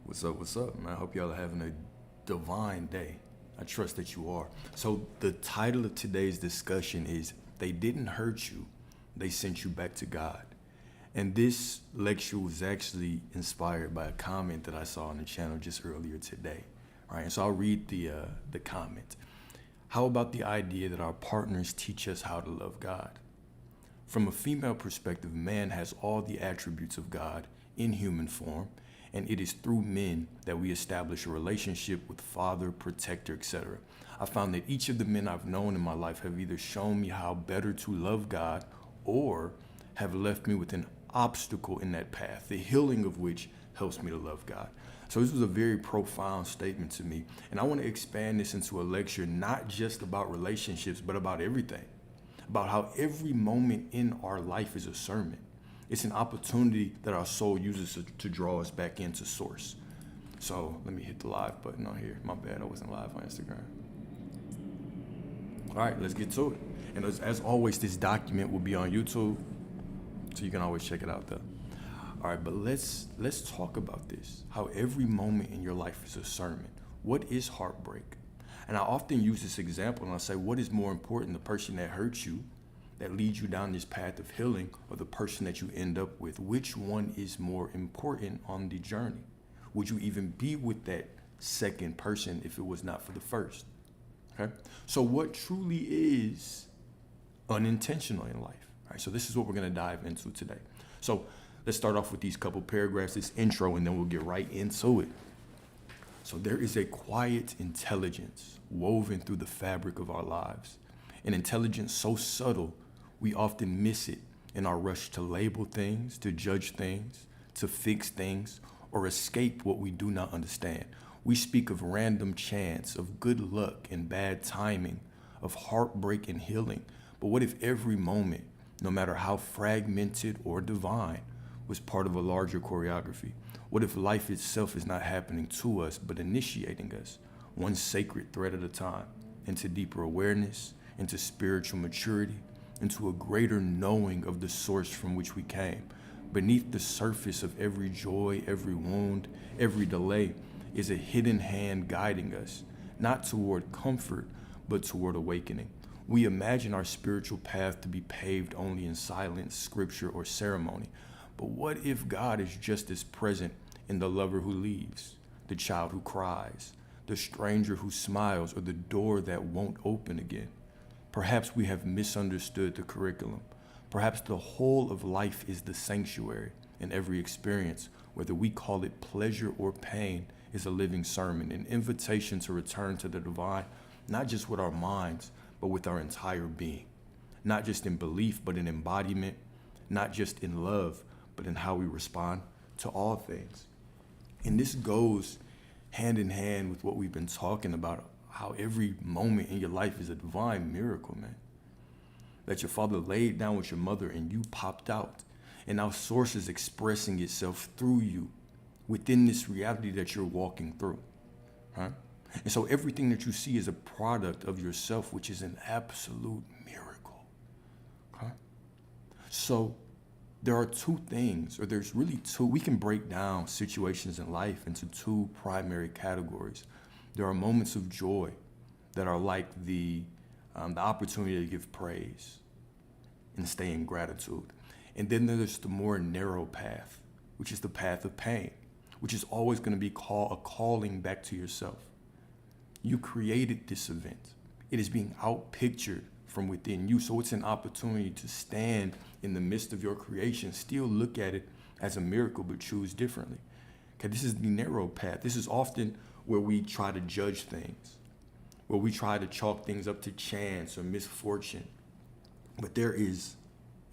What's up? What's up, man? I hope y'all are having a divine day. I trust that you are. So, the title of today's discussion is They Didn't Hurt You, They Sent You Back to God. And this lecture was actually inspired by a comment that I saw on the channel just earlier today. All right, and so I'll read the comment. How about the idea that our partners teach us how to love God? From a female perspective, man has all the attributes of God in human form, and it is through men that we establish a relationship with father, protector, etc. I found that each of the men I've known in my life have either shown me how better to love God or have left me with an obstacle in that path, the healing of which helps me to love God. So this was a very profound statement to me, and I want to expand this into a lecture not just about relationships, but about everything, about how every moment in our life is a sermon. It's an opportunity that our soul uses to draw us back into source. So let me hit the live button on here. My bad, I wasn't live on Instagram. All right, let's get to it. And as always, this document will be on YouTube, so you can always check it out there. All right, but let's talk about this, how every moment in your life is a sermon. What is heartbreak? And I often use this example and I say, what is more important, the person that hurts you, that leads you down this path of healing, or the person that you end up with? Which one is more important on the journey? Would you even be with that second person if it was not for the first? Okay. So what truly is unintentional in life? All right. So this is what we're going to dive into today. So let's start off with these couple paragraphs, this intro, and then we'll get right into it. So there is a quiet intelligence woven through the fabric of our lives, an intelligence so subtle we often miss it in our rush to label things, to judge things, to fix things, or escape what we do not understand. We speak of random chance, of good luck and bad timing, of heartbreak and healing. But what if every moment, no matter how fragmented or divine, was part of a larger choreography? What if life itself is not happening to us, but initiating us, one sacred thread at a time, into deeper awareness, into spiritual maturity, into a greater knowing of the source from which we came? Beneath the surface of every joy, every wound, every delay is a hidden hand guiding us, not toward comfort, but toward awakening. We imagine our spiritual path to be paved only in silence, scripture, or ceremony. But what if God is just as present in the lover who leaves, the child who cries, the stranger who smiles, or the door that won't open again? Perhaps we have misunderstood the curriculum. Perhaps the whole of life is the sanctuary, and every experience, whether we call it pleasure or pain, is a living sermon, an invitation to return to the divine, not just with our minds, but with our entire being. Not just in belief, but in embodiment, not just in love, but in how we respond to all things. And this goes hand in hand with what we've been talking about, how every moment in your life is a divine miracle, man. That your father laid down with your mother and you popped out. And now source is expressing itself through you within this reality that you're walking through. Right? And so everything that you see is a product of yourself, which is an absolute miracle. Okay? So there are two things, or there's really two. We can break down situations in life into two primary categories. There are moments of joy that are like the opportunity to give praise and stay in gratitude. And then there's the more narrow path, which is the path of pain, which is always going to be a calling back to yourself. You created this event. It is being outpictured from within you. So it's an opportunity to stand in the midst of your creation, still look at it as a miracle, but choose differently. Okay, this is the narrow path. This is often where we try to judge things, where we try to chalk things up to chance or misfortune. But there is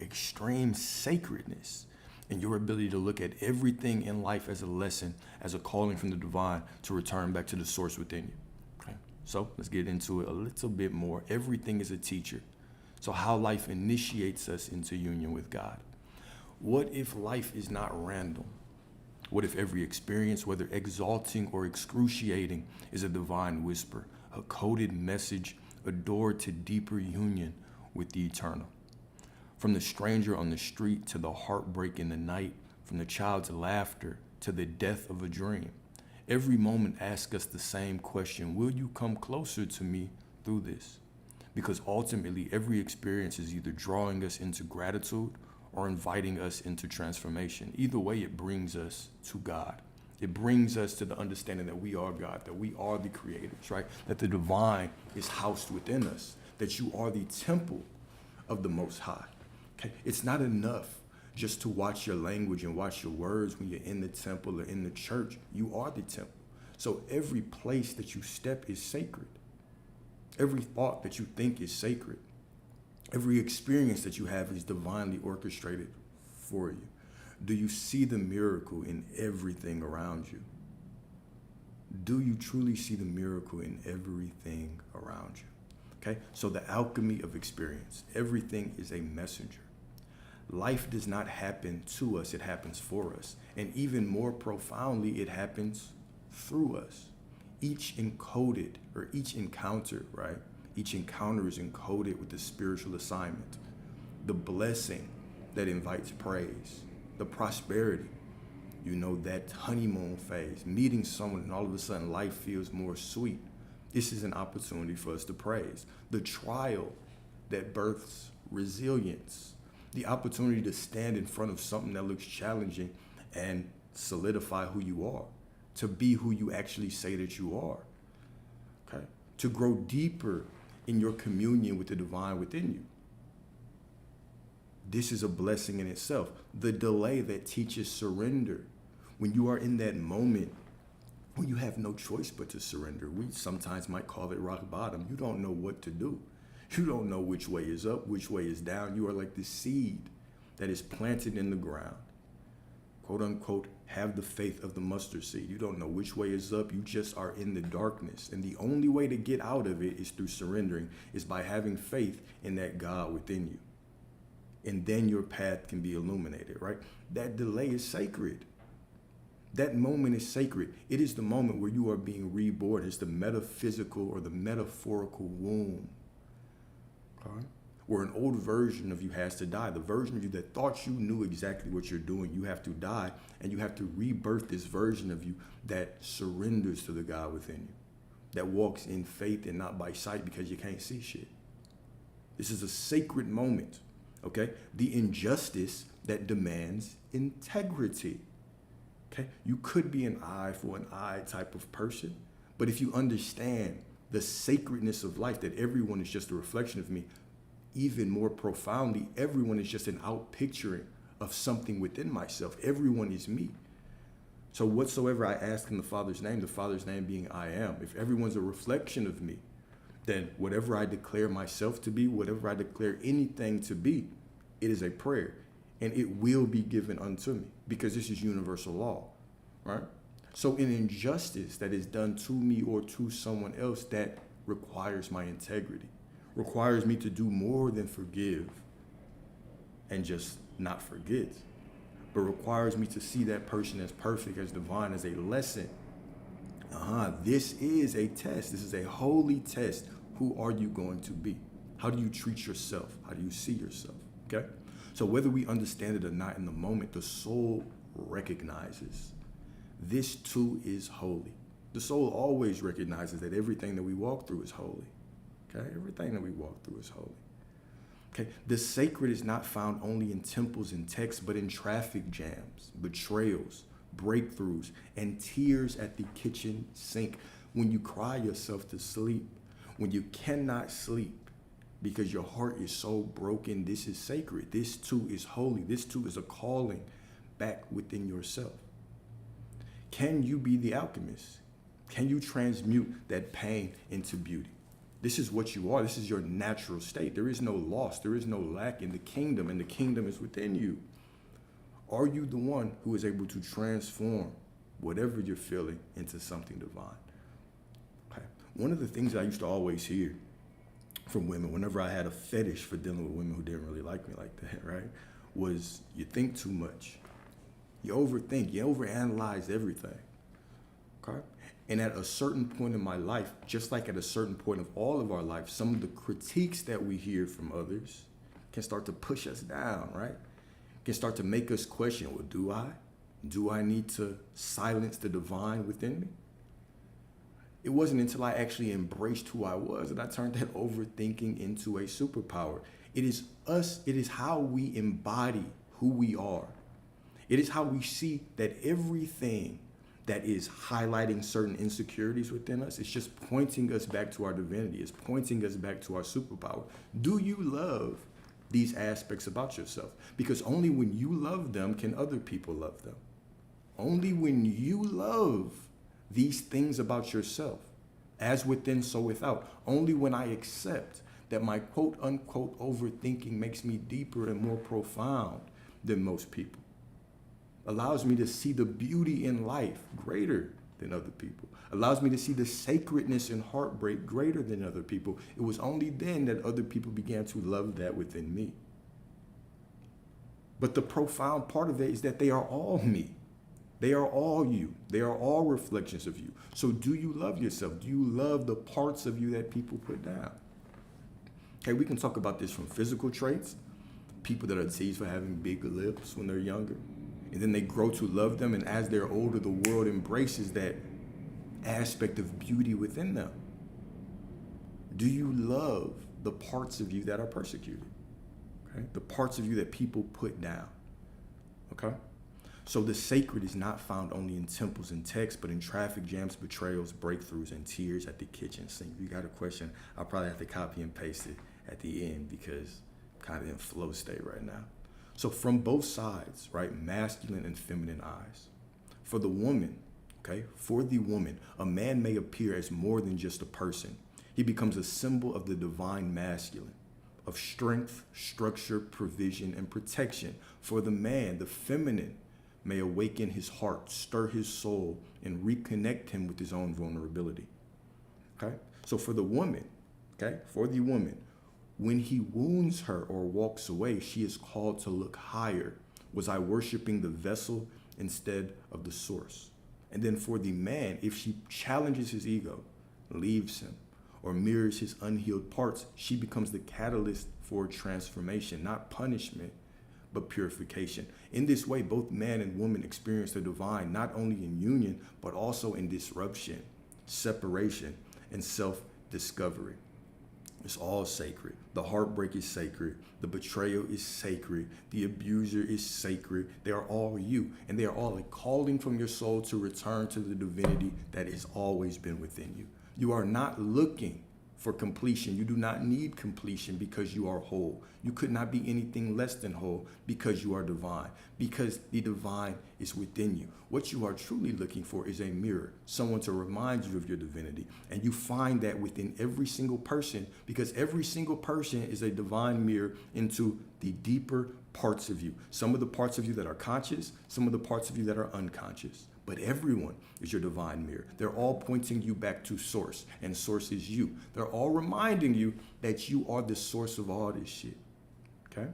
extreme sacredness in your ability to look at everything in life as a lesson, as a calling from the divine to return back to the source within you. Okay, so let's get into it a little bit more. Everything is a teacher. So how life initiates us into union with God. What if life is not random? What if every experience, whether exalting or excruciating, is a divine whisper, a coded message, a door to deeper union with the eternal? From the stranger on the street to the heartbreak in the night, from the child's laughter to the death of a dream, Every moment asks us the same question: will you come closer to me through this? Because ultimately, every experience is either drawing us into gratitude or inviting us into transformation. Either way, it brings us to God. It brings us to the understanding that we are God, that we are the creators, right? That the divine is housed within us, that you are the temple of the Most High. Okay? It's not enough just to watch your language and watch your words when you're in the temple or in the church. You are the temple. So every place that you step is sacred. Every thought that you think is sacred. Every experience that you have is divinely orchestrated for you. Do you see the miracle in everything around you? Do you truly see the miracle in everything around you? Okay, so the alchemy of experience. Everything is a messenger. Life does not happen to us, it happens for us. And even more profoundly, it happens through us. Each encoded, or each encounter, right? Each encounter is encoded with the spiritual assignment, the blessing that invites praise, the prosperity, that honeymoon phase, meeting someone and all of a sudden life feels more sweet. This is an opportunity for us to praise. The trial that births resilience, the opportunity to stand in front of something that looks challenging and solidify who you are, to be who you actually say that you are, okay? To grow deeper in your communion with the divine within you. This is a blessing in itself. The delay that teaches surrender. When you are in that moment when you have no choice but to surrender, we sometimes might call it rock bottom. You don't know what to do. You don't know which way is up, which way is down. You are like the seed that is planted in the ground. Quote unquote, have the faith of the mustard seed. You don't know which way is up. You just are in the darkness. And the only way to get out of it is through surrendering, is by having faith in that God within you. And then your path can be illuminated, right? That delay is sacred. That moment is sacred. It is the moment where you are being reborn. It's the metaphysical or the metaphorical womb, okay? Where an old version of you has to die. The version of you that thought you knew exactly what you're doing, you have to die, and you have to rebirth this version of you that surrenders to the God within you, that walks in faith and not by sight because you can't see shit. This is a sacred moment, okay? The injustice that demands integrity, okay? You could be an eye for an eye type of person, but if you understand the sacredness of life, that everyone is just a reflection of me, even more profoundly, everyone is just an outpicturing of something within myself. Everyone is me. So whatsoever I ask in the Father's name being I am, if everyone's a reflection of me, then whatever I declare myself to be, whatever I declare anything to be, it is a prayer, and it will be given unto me, because this is universal law, right? So an injustice that is done to me or to someone else, that requires my integrity, requires me to do more than forgive and just not forget, but requires me to see that person as perfect, as divine, as a lesson. This is a test. This is a holy test. Who are you going to be? How do you treat yourself? How do you see yourself? Okay? So whether we understand it or not in the moment, the soul recognizes this too is holy. The soul always recognizes that everything that we walk through is holy. Okay? Everything that we walk through is holy. Okay? The sacred is not found only in temples and texts, but in traffic jams, betrayals, breakthroughs, and tears at the kitchen sink. When you cry yourself to sleep, when you cannot sleep because your heart is so broken, this is sacred. This too is holy. This too is a calling back within yourself. Can you be the alchemist? Can you transmute that pain into beauty? This is what you are. This is your natural state. There is no loss. There is no lack in the kingdom, and the kingdom is within you. Are you the one who is able to transform whatever you're feeling into something divine? Okay. One of the things that I used to always hear from women whenever I had a fetish for dealing with women who didn't really like me like that, right, was you think too much. You overthink. You overanalyze everything. Okay? And at a certain point in my life, just like at a certain point of all of our life, some of the critiques that we hear from others can start to push us down, right? Can start to make us question, well, do I? Do I need to silence the divine within me? It wasn't until I actually embraced who I was that I turned that overthinking into a superpower. It is us, it is how we embody who we are. It is how we see that everything that is highlighting certain insecurities within us, it's just pointing us back to our divinity. It's pointing us back to our superpower. Do you love these aspects about yourself? Because only when you love them can other people love them. Only when you love these things about yourself, as within, so without. Only when I accept that my quote unquote overthinking makes me deeper and more profound than most people, allows me to see the beauty in life greater than other people, allows me to see the sacredness in heartbreak greater than other people. It was only then that other people began to love that within me. But the profound part of it is that they are all me. They are all you. They are all reflections of you. So do you love yourself? Do you love the parts of you that people put down? Okay, we can talk about this from physical traits, people that are teased for having big lips when they're younger, and then they grow to love them, and as they're older, the world embraces that aspect of beauty within them. Do you love the parts of you that are persecuted? Okay, the parts of you that people put down. Okay? So the sacred is not found only in temples and texts, but in traffic jams, betrayals, breakthroughs, and tears at the kitchen sink. If you got a question, I'll probably have to copy and paste it at the end because I'm kind of in flow state right now. So from both sides, right, masculine and feminine eyes. For the woman, okay, for the woman, a man may appear as more than just a person. He becomes a symbol of the divine masculine, of strength, structure, provision, and protection. For the man, the feminine may awaken his heart, stir his soul, and reconnect him with his own vulnerability. Okay? So for the woman, okay, for the woman, when he wounds her or walks away, she is called to look higher. Was I worshiping the vessel instead of the source? And then for the man, if she challenges his ego, leaves him, or mirrors his unhealed parts, she becomes the catalyst for transformation, not punishment, but purification. In this way, both man and woman experience the divine not only in union, but also in disruption, separation, and self-discovery. It's all sacred. The heartbreak is sacred. The betrayal is sacred. The abuser is sacred. They are all you, and they are all a calling from your soul to return to the divinity that has always been within you. You are not looking for completion. You do not need completion because you are whole. You could not be anything less than whole because you are divine, because the divine is within you. What you are truly looking for is a mirror, someone to remind you of your divinity. And you find that within every single person, because every single person is a divine mirror into the deeper parts of you. Some of the parts of you that are conscious, some of the parts of you that are unconscious. But everyone is your divine mirror. They're all pointing you back to source, and source is you. They're all reminding you that you are the source of all this shit, okay?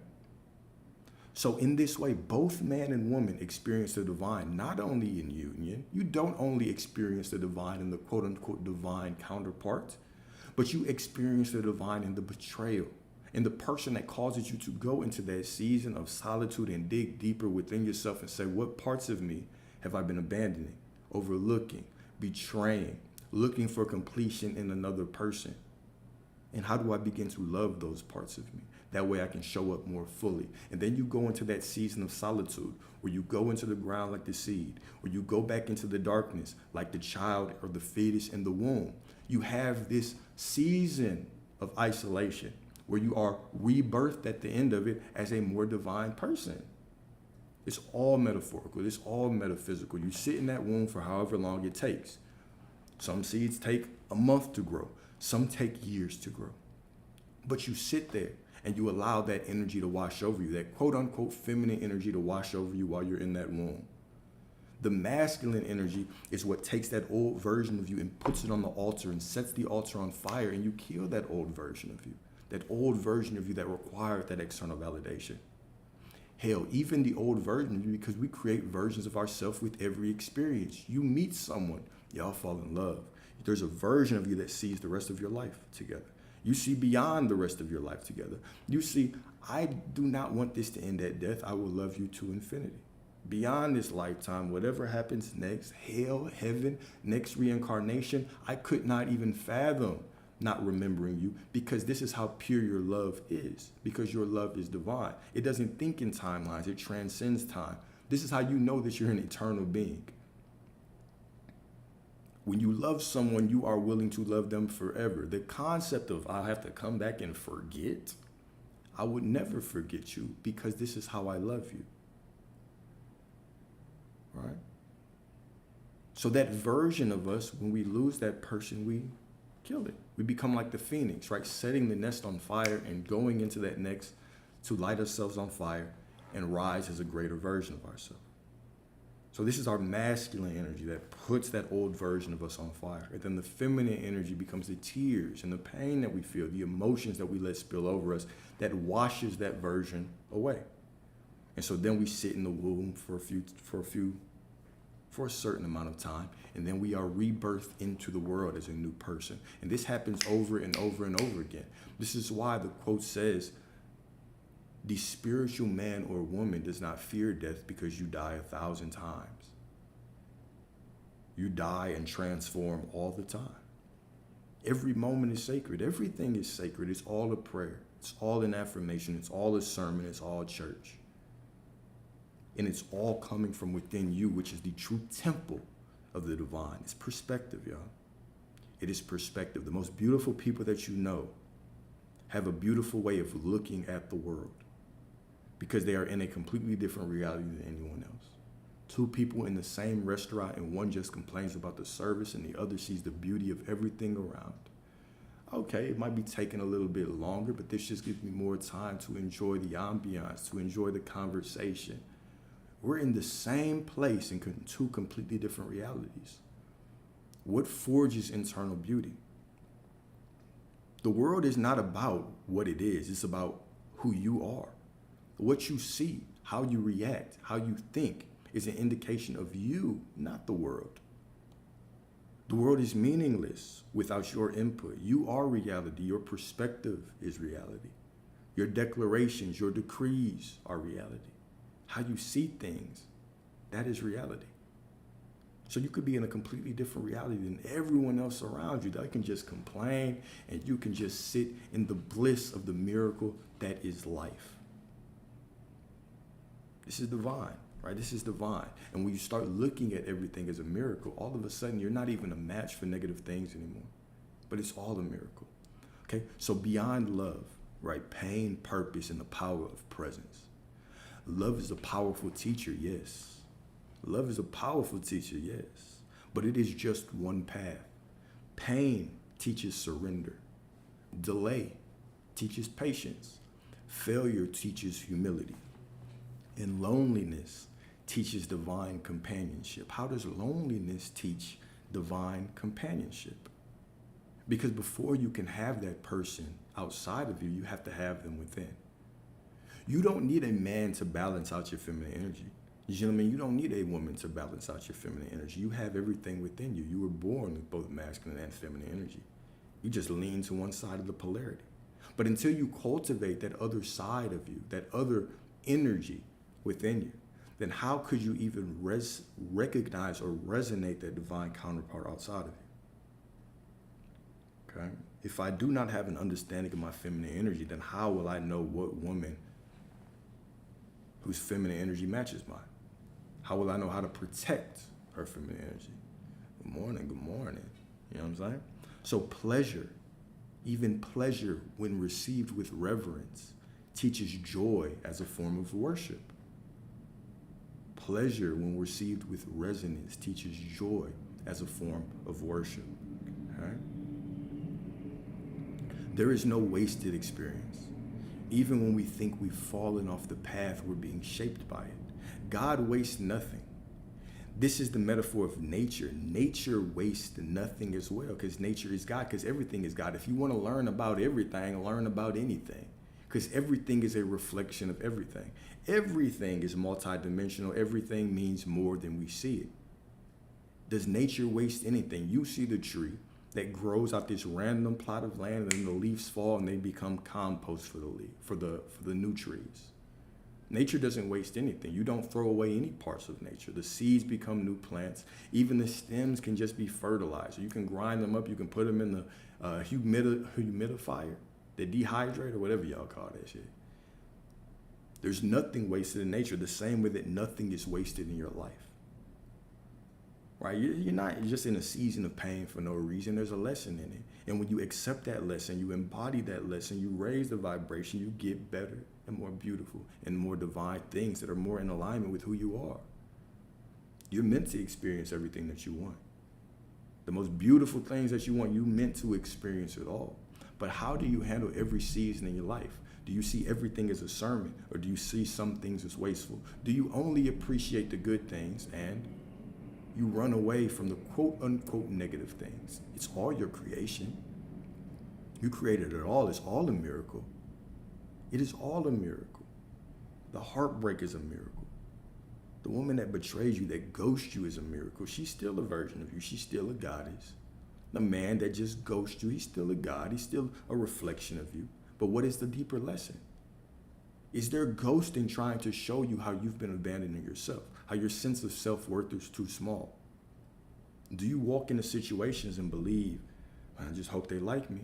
So in this way, both man and woman experience the divine, not only in union. You don't only experience the divine in the quote unquote divine counterpart, but you experience the divine in the betrayal, in the person that causes you to go into that season of solitude and dig deeper within yourself and say, what parts of me have I been abandoning, overlooking, betraying, looking for completion in another person? And how do I begin to love those parts of me? That way I can show up more fully. And then you go into that season of solitude where you go into the ground like the seed, where you go back into the darkness like the child or the fetus in the womb. You have this season of isolation where you are rebirthed at the end of it as a more divine person. It's all metaphorical. It's all metaphysical. You sit in that womb for however long it takes. Some seeds take a month to grow. Some take years to grow. But you sit there and you allow that energy to wash over you, that quote unquote feminine energy to wash over you while you're in that womb. The masculine energy is what takes that old version of you and puts it on the altar and sets the altar on fire, and you kill that old version of you, that old version of you that required that external validation. Hell, even the old version of you, because we create versions of ourselves with every experience. You meet someone, y'all fall in love. There's a version of you that sees the rest of your life together. You see beyond the rest of your life together. You see, I do not want this to end at death. I will love you to infinity. Beyond this lifetime, whatever happens next, hell, heaven, next reincarnation, I could not even fathom not remembering you, because this is how pure your love is, because your love is divine. It doesn't think in timelines, it transcends time. This is how you know that you're an eternal being. When you love someone, you are willing to love them forever. The concept of I'll have to come back and forget, I would never forget you, because this is how I love you. Right? So that version of us, when we lose that person, we kill it. We become like the phoenix, right? Setting the nest on fire and going into that next to light ourselves on fire and rise as a greater version of ourselves. So this is our masculine energy that puts that old version of us on fire. And then the feminine energy becomes the tears and the pain that we feel, the emotions that we let spill over us, that washes that version away. And so then we sit in the womb for a certain amount of time, and then we are rebirthed into the world as a new person. And this happens over and over and over again. This is why the quote says, the spiritual man or woman does not fear death, because you die 1,000 times. You die and transform all the time. Every moment is sacred. Everything is sacred. It's all a prayer. It's all an affirmation. It's all a sermon. It's all church. And it's all coming from within you, which is the true temple of the divine. It's perspective, y'all. It is perspective. The most beautiful people that you know have a beautiful way of looking at the world, because they are in a completely different reality than anyone else. Two people in the same restaurant, and one just complains about the service and the other sees the beauty of everything around. Okay, it might be taking a little bit longer, but this just gives me more time to enjoy the ambiance, to enjoy the conversation. We're in the same place in two completely different realities. What forges internal beauty? The world is not about what it is. It's about who you are. What you see, how you react, how you think is an indication of you, not the world. The world is meaningless without your input. You are reality. Your perspective is reality. Your declarations, your decrees are reality. How you see things, that is reality. So you could be in a completely different reality than everyone else around you. They can just complain, and you can just sit in the bliss of the miracle that is life. This is divine, right? This is divine. And when you start looking at everything as a miracle, all of a sudden you're not even a match for negative things anymore. But it's all a miracle. Okay? So beyond love, right? Pain, purpose, and the power of presence. Love is a powerful teacher, yes. Love is a powerful teacher, yes. But it is just one path. Pain teaches surrender. Delay teaches patience. Failure teaches humility. And loneliness teaches divine companionship. How does loneliness teach divine companionship? Because before you can have that person outside of you, you have to have them within. You don't need a man to balance out your feminine energy. Gentlemen, you don't need a woman to balance out your feminine energy. You have everything within you. You were born with both masculine and feminine energy. You just lean to one side of the polarity. But until you cultivate that other side of you, that other energy within you, then how could you even recognize or resonate that divine counterpart outside of you? Okay? If I do not have an understanding of my feminine energy, then how will I know what woman whose feminine energy matches mine? How will I know how to protect her feminine energy? Good morning, good morning. You know what I'm saying? So pleasure, even pleasure when received with reverence, teaches joy as a form of worship. Pleasure when received with resonance teaches joy as a form of worship. Okay? There is no wasted experience. Even when we think we've fallen off the path, we're being shaped by it. God wastes nothing. This is the metaphor of nature. Nature wastes nothing as well, because nature is God, because everything is God. If you want to learn about everything, learn about anything, because everything is a reflection of everything. Everything is multidimensional. Everything means more than we see it. Does nature waste anything? You see the tree that grows out this random plot of land, and then the leaves fall and they become compost for the new trees. Nature doesn't waste anything. You don't throw away any parts of nature. The seeds become new plants. Even the stems can just be fertilizer. You can grind them up. You can put them in the humidifier, the dehydrator, whatever y'all call that shit. There's nothing wasted in nature, the same way that nothing is wasted in your life. Right? You're not just in a season of pain for no reason. There's a lesson in it. And when you accept that lesson, you embody that lesson, you raise the vibration, you get better and more beautiful and more divine things that are more in alignment with who you are. You're meant to experience everything that you want. The most beautiful things that you want, you meant to experience it all. But how do you handle every season in your life? Do you see everything as a sermon, or do you see some things as wasteful? Do you only appreciate the good things and you run away from the quote unquote negative things? It's all your creation. You created it all. It's all a miracle. It is all a miracle. The heartbreak is a miracle. The woman that betrays you, that ghosts you, is a miracle. She's still a version of you. She's still a goddess. The man that just ghosts you, he's still a god. He's still a reflection of you. But what is the deeper lesson? Is there ghosting trying to show you how you've been abandoning yourself, how your sense of self-worth is too small? Do you walk into situations and believe, I just hope they like me?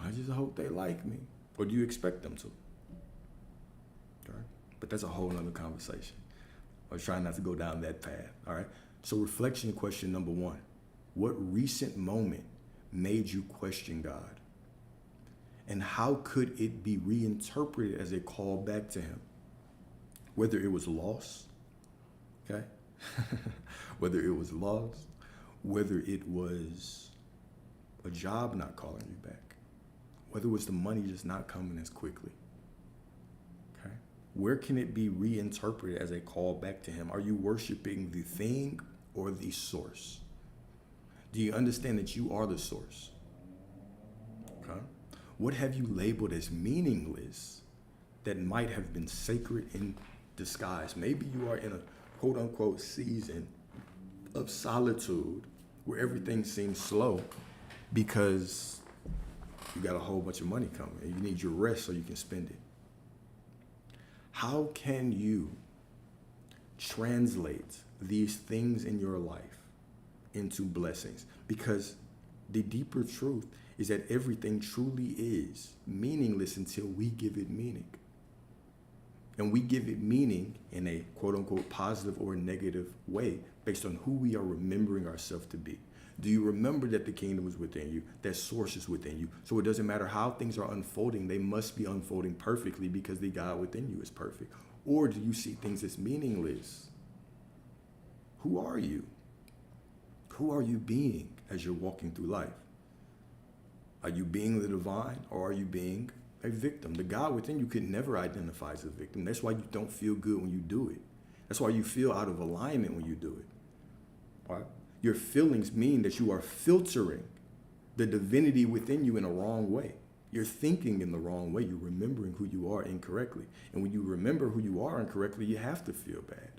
I just hope they like me. Or do you expect them to? Okay. But that's a whole nother conversation. I was trying not to go down that path. All right. So reflection question number 1. What recent moment made you question God? And how could it be reinterpreted as a call back to him? Whether it was loss, okay? Whether it was loss, whether it was a job not calling you back, whether it was the money just not coming as quickly, okay? Where can it be reinterpreted as a call back to him? Are you worshiping the thing or the source? Do you understand that you are the source? Okay? What have you labeled as meaningless that might have been sacred in disguise? Maybe you are in a quote unquote season of solitude where everything seems slow because you got a whole bunch of money coming and you need your rest so you can spend it. How can you translate these things in your life into blessings? Because the deeper truth is that everything truly is meaningless until we give it meaning. And we give it meaning in a quote unquote positive or negative way based on who we are remembering ourselves to be. Do you remember that the kingdom is within you, that source is within you? So it doesn't matter how things are unfolding, they must be unfolding perfectly because the God within you is perfect. Or do you see things as meaningless? Who are you? Who are you being as you're walking through life? Are you being the divine, or are you being a victim? The God within you could never identify as a victim. That's why you don't feel good when you do it. That's why you feel out of alignment when you do it. Right? Your feelings mean that you are filtering the divinity within you in a wrong way. You're thinking in the wrong way. You're remembering who you are incorrectly. And when you remember who you are incorrectly, you have to feel bad.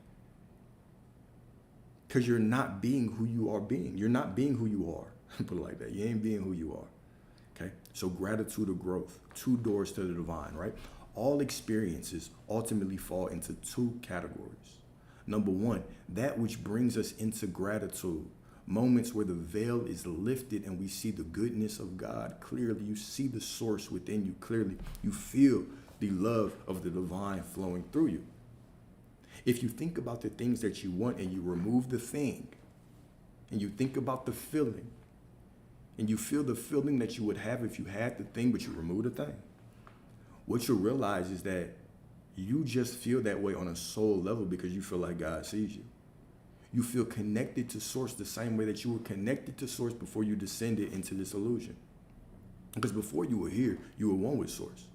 Because you're not being who you are being. You're not being who you are. Put it like that. You ain't being who you are. Okay? So gratitude or growth, 2 doors to the divine, right? All experiences ultimately fall into 2 categories. Number 1, that which brings us into gratitude. Moments where the veil is lifted and we see the goodness of God clearly. You see the source within you clearly. You feel the love of the divine flowing through you. If you think about the things that you want and you remove the thing, and you think about the feeling, and you feel the feeling that you would have if you had the thing, but you remove the thing, what you'll realize is that you just feel that way on a soul level because you feel like God sees you. You feel connected to source the same way that you were connected to source before you descended into this illusion. Because before you were here, you were one with source.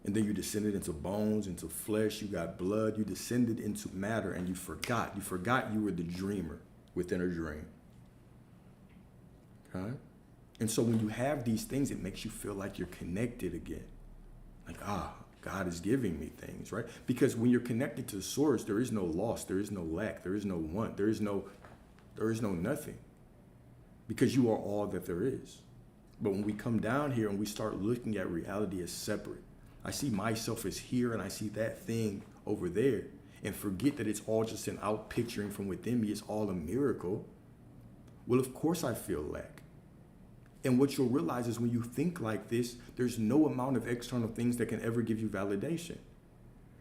And then you descended into bones, into flesh, you got blood, you descended into matter, and you forgot. You forgot you were the dreamer within a dream. Okay? And so when you have these things, it makes you feel like you're connected again. Like, God is giving me things, right? Because when you're connected to the source, there is no loss, there is no lack, there is no want, there is no nothing. Because you are all that there is. But when we come down here and we start looking at reality as separate, I see myself as here and I see that thing over there and forget that it's all just an out picturing from within me. It's all a miracle. Well, of course I feel lack. And what you'll realize is when you think like this, there's no amount of external things that can ever give you validation.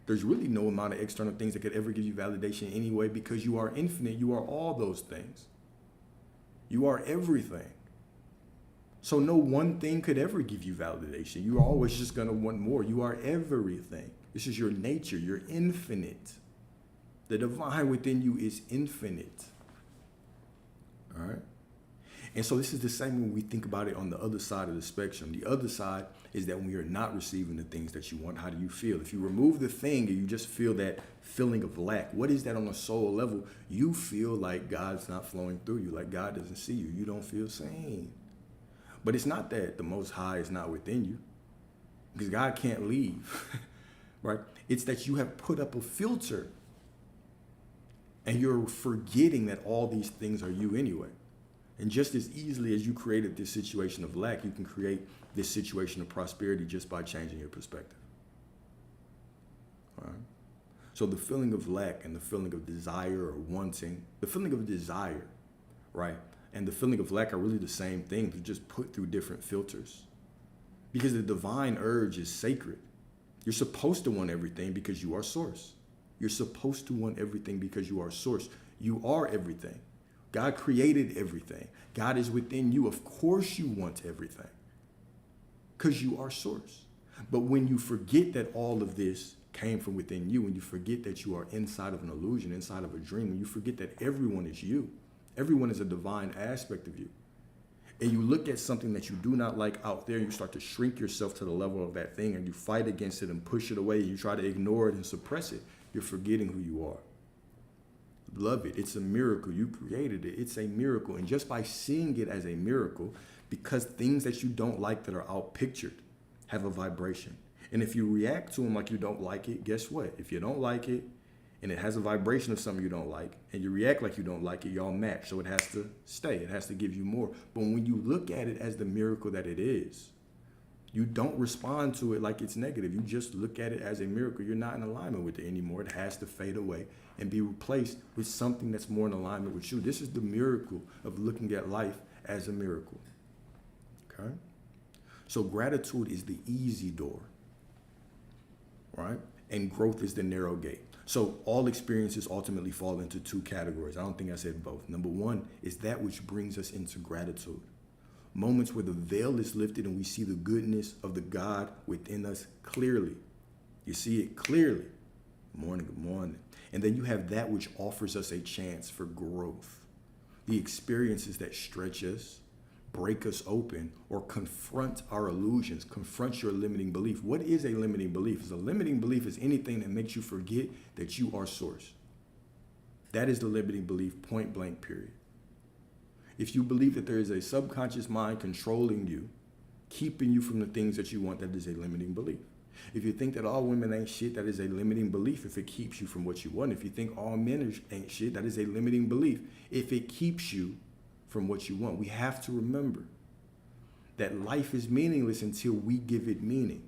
There's really no amount of external things that could ever give you validation anyway, because you are infinite. You are all those things. You are everything. So no one thing could ever give you validation. You're always just going to want more. You are everything. This is your nature. You're infinite. The divine within you is infinite. All right? And so this is the same when we think about it on the other side of the spectrum. The other side is that when you're not receiving the things that you want, how do you feel? If you remove the thing and you just feel that feeling of lack, what is that on a soul level? You feel like God's not flowing through you, like God doesn't see you. You don't feel seen. But it's not that the Most High is not within you, because God can't leave, right? It's that you have put up a filter and you're forgetting that all these things are you anyway. And just as easily as you created this situation of lack, you can create this situation of prosperity just by changing your perspective. All right? So the feeling of lack and the feeling of desire or wanting, the feeling of desire, right, and the feeling of lack are really the same thing, they're just put through different filters. Because the divine urge is sacred. You're supposed to want everything because you are source. You're supposed to want everything because you are source. You are everything. God created everything. God is within you. Of course you want everything because you are source. But when you forget that all of this came from within you, when you forget that you are inside of an illusion, inside of a dream, when you forget that everyone is you, everyone is a divine aspect of you, and you look at something that you do not like out there, you start to shrink yourself to the level of that thing and you fight against it and push it away, you try to ignore it and suppress it, you're forgetting who you are. Love it. It's a miracle. You created it. It's a miracle. And just by seeing it as a miracle, because things that you don't like that are outpictured have a vibration. And if you react to them like you don't like it, guess what? If you don't like it and it has a vibration of something you don't like and you react like you don't like it, y'all match. So it has to stay. It has to give you more. But when you look at it as the miracle that it is, you don't respond to it like it's negative. You just look at it as a miracle. You're not in alignment with it anymore. It has to fade away and be replaced with something that's more in alignment with you. This is the miracle of looking at life as a miracle. Okay? So gratitude is the easy door, right? And growth is the narrow gate. So all experiences ultimately fall into two categories. I don't think I said both. Number one is that which brings us into gratitude. Moments where the veil is lifted and we see the goodness of the God within us clearly. You see it clearly. Good morning. And then you have that which offers us a chance for growth. The experiences that stretch us, break us open, or confront our illusions, confront your limiting belief. What is a limiting belief? A limiting belief is anything that makes you forget that you are source. That is the limiting belief, point blank, period. If you believe that there is a subconscious mind controlling you, keeping you from the things that you want, that is a limiting belief. If you think that all women ain't shit, that is a limiting belief if it keeps you from what you want. If you think all men ain't shit, that is a limiting belief if it keeps you from what you want. We have to remember that life is meaningless until we give it meaning.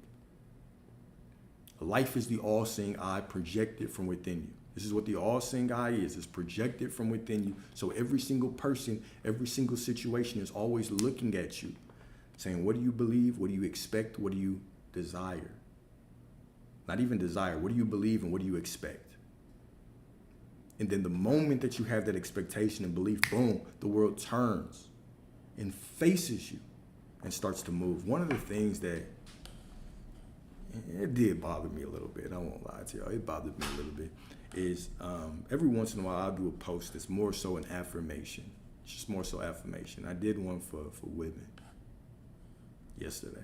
Life is the all-seeing eye projected from within you. This is what the all-seeing eye is. It's projected from within you. So every single person, every single situation is always looking at you, saying, what do you believe? What do you expect? What do you desire? Not even desire. What do you believe and what do you expect? And then the moment that you have that expectation and belief, boom, the world turns and faces you and starts to move. One of the things that it did bother me a little bit, I won't lie to y'all, it bothered me a little bit, is every once in a while I'll do a post that's more so an affirmation. It's just more so affirmation. I did one for women yesterday.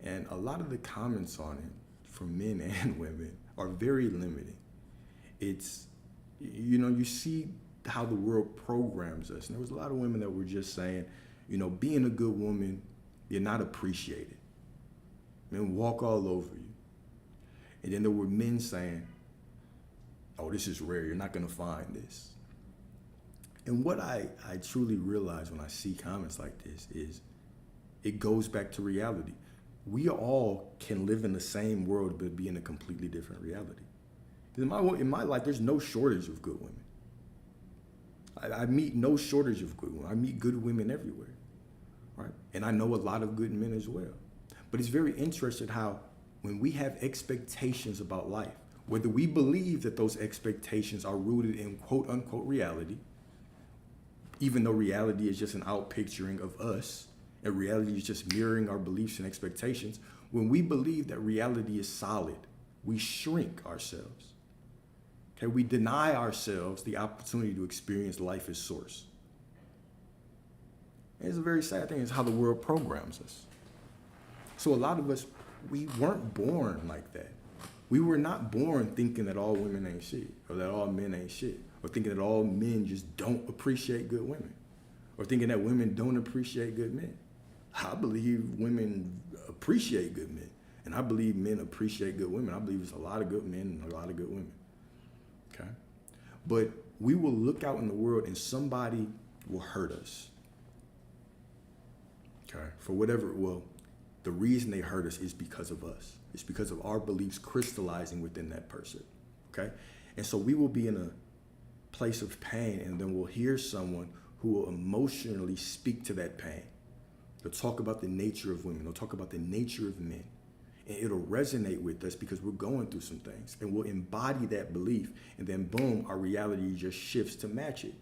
And a lot of the comments on it from men and women are very limiting. It's, you know, you see how the world programs us. And there was a lot of women that were just saying, you know, being a good woman, you're not appreciated. Men walk all over you. And then there were men saying, oh, this is rare. You're not going to find this. And what I truly realize when I see comments like this is it goes back to reality. we all can live in the same world but be in a completely different reality. In my life, there's no shortage of good women. I meet no shortage of good women. I meet good women everywhere, right? And I know a lot of good men as well. But it's very interesting how when we have expectations about life, whether we believe that those expectations are rooted in quote unquote reality, even though reality is just an outpicturing of us, and reality is just mirroring our beliefs and expectations, when we believe that reality is solid, we shrink ourselves. Okay, we deny ourselves the opportunity to experience life as source. And it's a very sad thing. It's how the world programs us. So a lot of us, we weren't born like that. We were not born thinking that all women ain't shit, or that all men ain't shit, or thinking that all men just don't appreciate good women, or thinking that women don't appreciate good men. I believe women appreciate good men, and I believe men appreciate good women. I believe there's a lot of good men and a lot of good women. Okay? But we will look out in the world and somebody will hurt us. Okay? For whatever, well, the reason they hurt us is because of us. It's because of our beliefs crystallizing within that person. Okay? And so we will be in a place of pain, and then we'll hear someone who will emotionally speak to that pain. They'll talk about the nature of women. They'll talk about the nature of men. And it'll resonate with us because we're going through some things, and we'll embody that belief, and then boom, our reality just shifts to match it.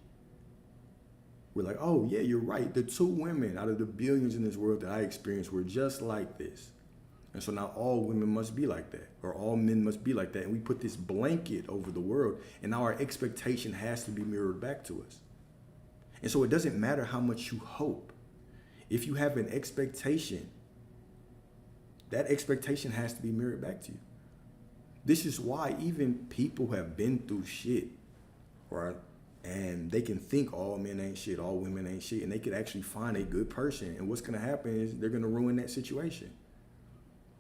We're like, oh yeah, you're right. The 2 women out of the billions in this world that I experienced were just like this. And so now all women must be like that, or all men must be like that. And we put this blanket over the world, and now our expectation has to be mirrored back to us. And so it doesn't matter how much you hope. If you have an expectation, that expectation has to be mirrored back to you. This is why even people who have been through shit, right? And they can think all men ain't shit, all women ain't shit, and they could actually find a good person. And what's going to happen is they're going to ruin that situation.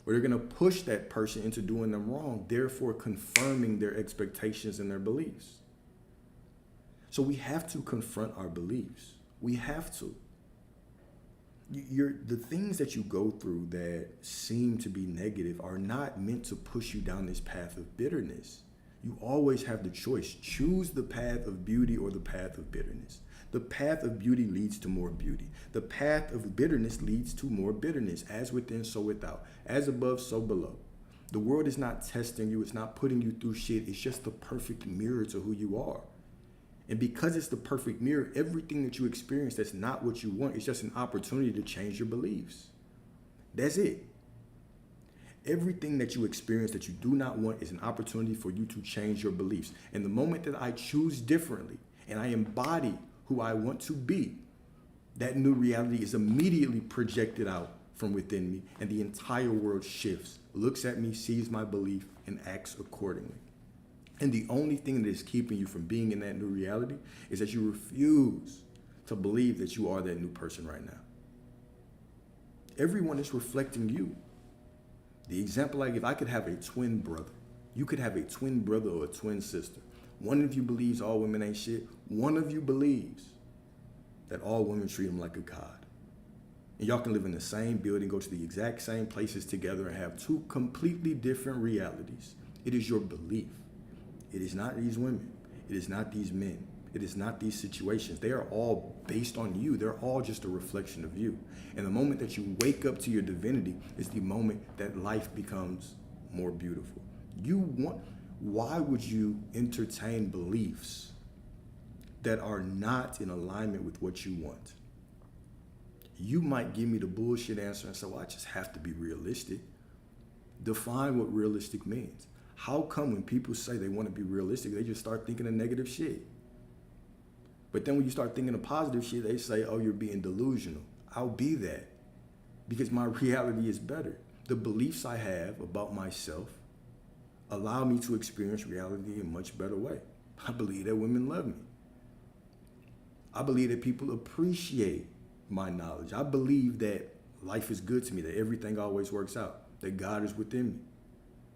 Or they're going to push that person into doing them wrong, therefore confirming their expectations and their beliefs. So we have to confront our beliefs. We have to. The things that you go through that seem to be negative are not meant to push you down this path of bitterness. You always have the choice. Choose the path of beauty or the path of bitterness. The path of beauty leads to more beauty. The path of bitterness leads to more bitterness, as within, so without, as above, so below. The world is not testing you. It's not putting you through shit. It's just the perfect mirror to who you are. And because it's the perfect mirror, everything that you experience that's not what you want, it's just an opportunity to change your beliefs. That's it. Everything that you experience that you do not want is an opportunity for you to change your beliefs. And the moment that I choose differently and I embody who I want to be, that new reality is immediately projected out from within me, and the entire world shifts, looks at me, sees my belief, and acts accordingly. And the only thing that is keeping you from being in that new reality is that you refuse to believe that you are that new person right now. Everyone is reflecting you. The example I give, I could have a twin brother. You could have a twin brother or a twin sister. One of you believes all women ain't shit. One of you believes that all women treat them like a god. And y'all can live in the same building, go to the exact same places together, and have 2 completely different realities. It is your belief. It is not these women. It is not these men. It is not these situations. They are all based on you. They're all just a reflection of you. And the moment that you wake up to your divinity is the moment that life becomes more beautiful. Why would you entertain beliefs that are not in alignment with what you want? You might give me the bullshit answer and say, well, I just have to be realistic. Define what realistic means. How come when people say they want to be realistic, they just start thinking of negative shit? But then when you start thinking of positive shit, they say, oh, you're being delusional. I'll be that because my reality is better. The beliefs I have about myself allow me to experience reality in a much better way. I believe that women love me. I believe that people appreciate my knowledge. I believe that life is good to me, that everything always works out, that God is within me,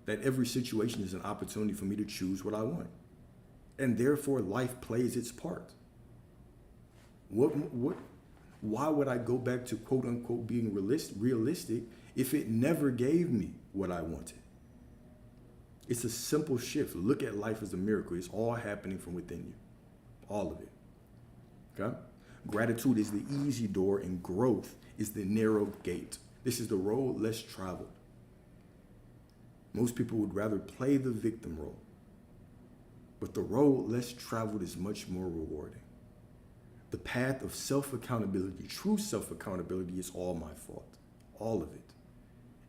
that every situation is an opportunity for me to choose what I want. And therefore, life plays its part. Why would I go back to quote unquote being realistic if it never gave me what I wanted? It's a simple shift. Look at life as a miracle. It's all happening from within you. All of it. Okay? Gratitude is the easy door and growth is the narrow gate. This is the road less traveled. Most people would rather play the victim role. But the road less traveled is much more rewarding. The path of self-accountability, true self-accountability, is all my fault. All of it.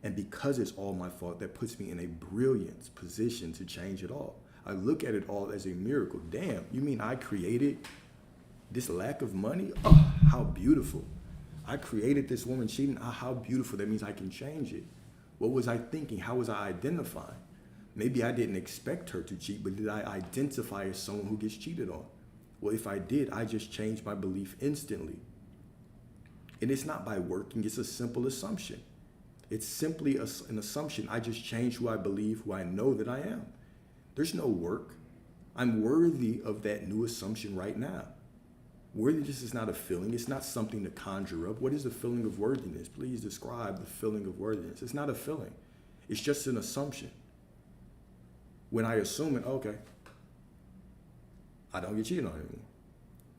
And because it's all my fault, that puts me in a brilliant position to change it all. I look at it all as a miracle. Damn, you mean I created this lack of money? Oh, how beautiful. I created this woman cheating. Oh, how beautiful. That means I can change it. What was I thinking? How was I identifying? Maybe I didn't expect her to cheat, but did I identify as someone who gets cheated on? Well, if I did, I just changed my belief instantly. And it's not by working. It's a simple assumption. It's simply an assumption. I just changed who I believe, who I know that I am. There's no work. I'm worthy of that new assumption right now. Worthiness is not a feeling. It's not something to conjure up. What is the feeling of worthiness? Please describe the feeling of worthiness. It's not a feeling. It's just an assumption. When I assume it, okay, I don't get cheated on anymore.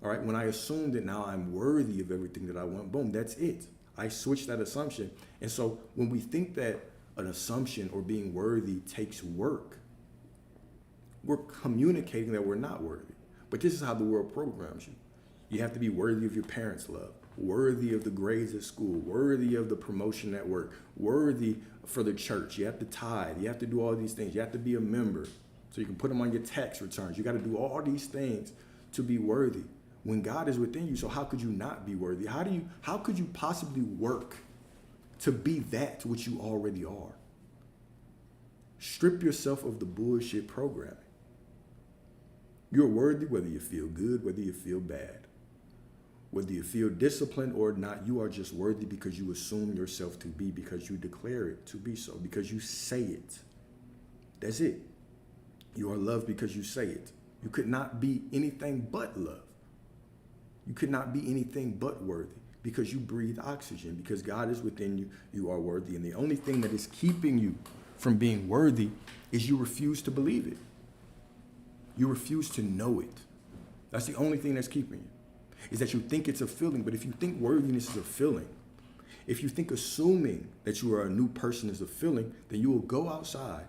All right, when I assume that now I'm worthy of everything that I want, boom, that's it. I switch that assumption. And so when we think that an assumption or being worthy takes work, we're communicating that we're not worthy. But this is how the world programs you. You have to be worthy of your parents' love, worthy of the grades at school, worthy of the promotion at work, worthy for the church. You have to tithe. You have to do all these things. You have to be a member so you can put them on your tax returns. You got to do all these things to be worthy. When God is within you, so how could you not be worthy? How could you possibly work to be that which you already are? Strip yourself of the bullshit programming. You're worthy whether you feel good, whether you feel bad. Whether you feel disciplined or not, you are just worthy because you assume yourself to be, because you declare it to be so, because you say it. That's it. You are loved because you say it. You could not be anything but love. You could not be anything but worthy because you breathe oxygen, because God is within you, you are worthy. And the only thing that is keeping you from being worthy is you refuse to believe it. You refuse to know it. That's the only thing that's keeping you, is that you think it's a feeling. But if you think worthiness is a feeling, if you think assuming that you are a new person is a feeling, then you will go outside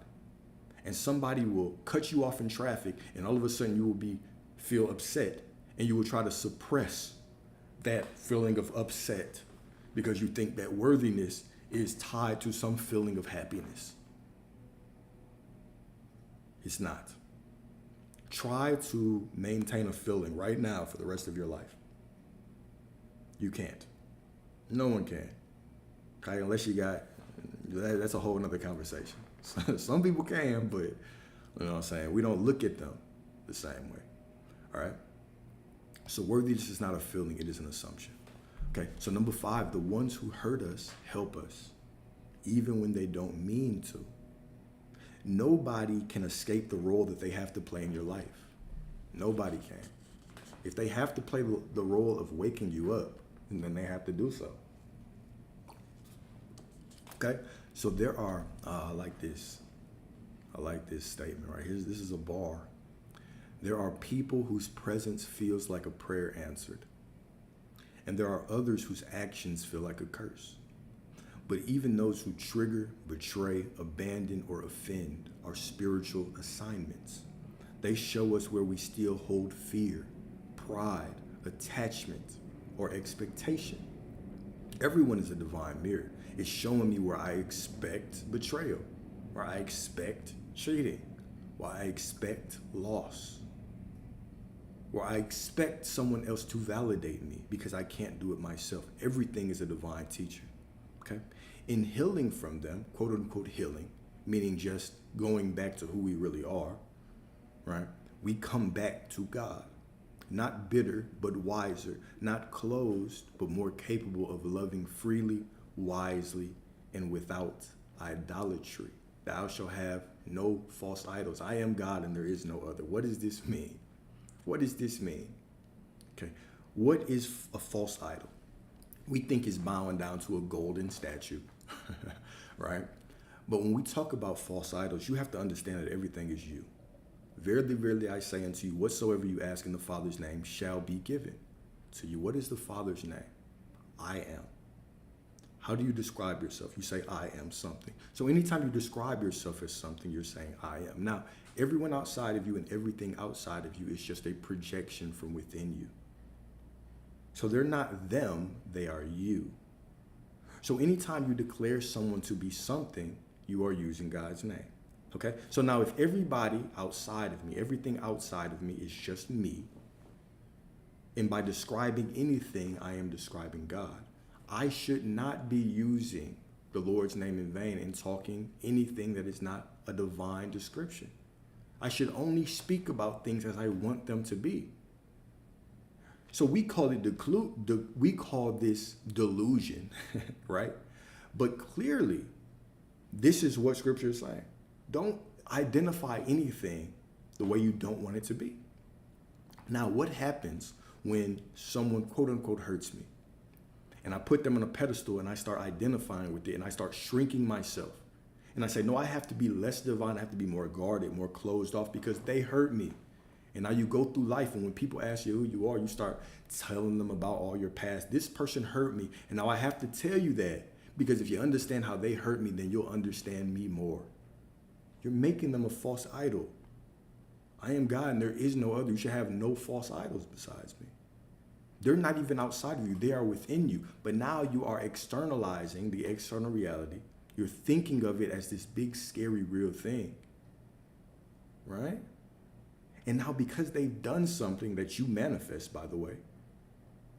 and somebody will cut you off in traffic, and all of a sudden you will feel upset, and you will try to suppress that feeling of upset because you think that worthiness is tied to some feeling of happiness. It's not. Try to maintain a feeling right now for the rest of your life. You can't. No one can. Okay, unless you got, that's a whole nother conversation. Some people can, but you know what I'm saying? We don't look at them the same way. All right? So worthiness is not a feeling, it is an assumption. Okay, so number 5, the ones who hurt us help us, even when they don't mean to. Nobody can escape the role that they have to play in your life. Nobody can. If they have to play the role of waking you up, then they have to do so. Okay, so there are, I like this statement right here. This is a bar. There are people whose presence feels like a prayer answered. And there are others whose actions feel like a curse. But even those who trigger, betray, abandon, or offend are spiritual assignments. They show us where we still hold fear, pride, attachment, or expectation. Everyone is a divine mirror. It's showing me where I expect betrayal, where I expect cheating, where I expect loss, where I expect someone else to validate me because I can't do it myself. Everything is a divine teacher, okay? In healing from them, quote unquote healing, meaning just going back to who we really are, right? We come back to God, not bitter, but wiser, not closed, but more capable of loving freely, wisely, and without idolatry. Thou shalt have no false idols. I am God and there is no other. What does this mean? What does this mean? Okay, what is a false idol? We think it's bowing down to a golden statue, right? But when we talk about false idols, you have to understand that everything is you. Verily, verily, I say unto you, whatsoever you ask in the Father's name shall be given to you. What is the Father's name? I am. How do you describe yourself? You say, I am something. So anytime you describe yourself as something, you're saying, I am. Now, everyone outside of you and everything outside of you is just a projection from within you. So they're not them, they are you. So anytime you declare someone to be something, you are using God's name. Okay? So now if everybody outside of me, everything outside of me is just me, and by describing anything, I am describing God, I should not be using the Lord's name in vain and talking anything that is not a divine description. I should only speak about things as I want them to be. So we call it we call this delusion, right? But clearly, this is what Scripture is saying. Don't identify anything the way you don't want it to be. Now, what happens when someone, quote unquote, hurts me? And I put them on a pedestal and I start identifying with it and I start shrinking myself. And I say, no, I have to be less divine. I have to be more guarded, more closed off because they hurt me. And now you go through life, and when people ask you who you are, you start telling them about all your past. This person hurt me, and now I have to tell you that, because if you understand how they hurt me, then you'll understand me more. You're making them a false idol. I am God, and there is no other. You should have no false idols besides me. They're not even outside of you. They are within you. But now you are externalizing the external reality. You're thinking of it as this big, scary, real thing, right? And now because they've done something that you manifest, by the way,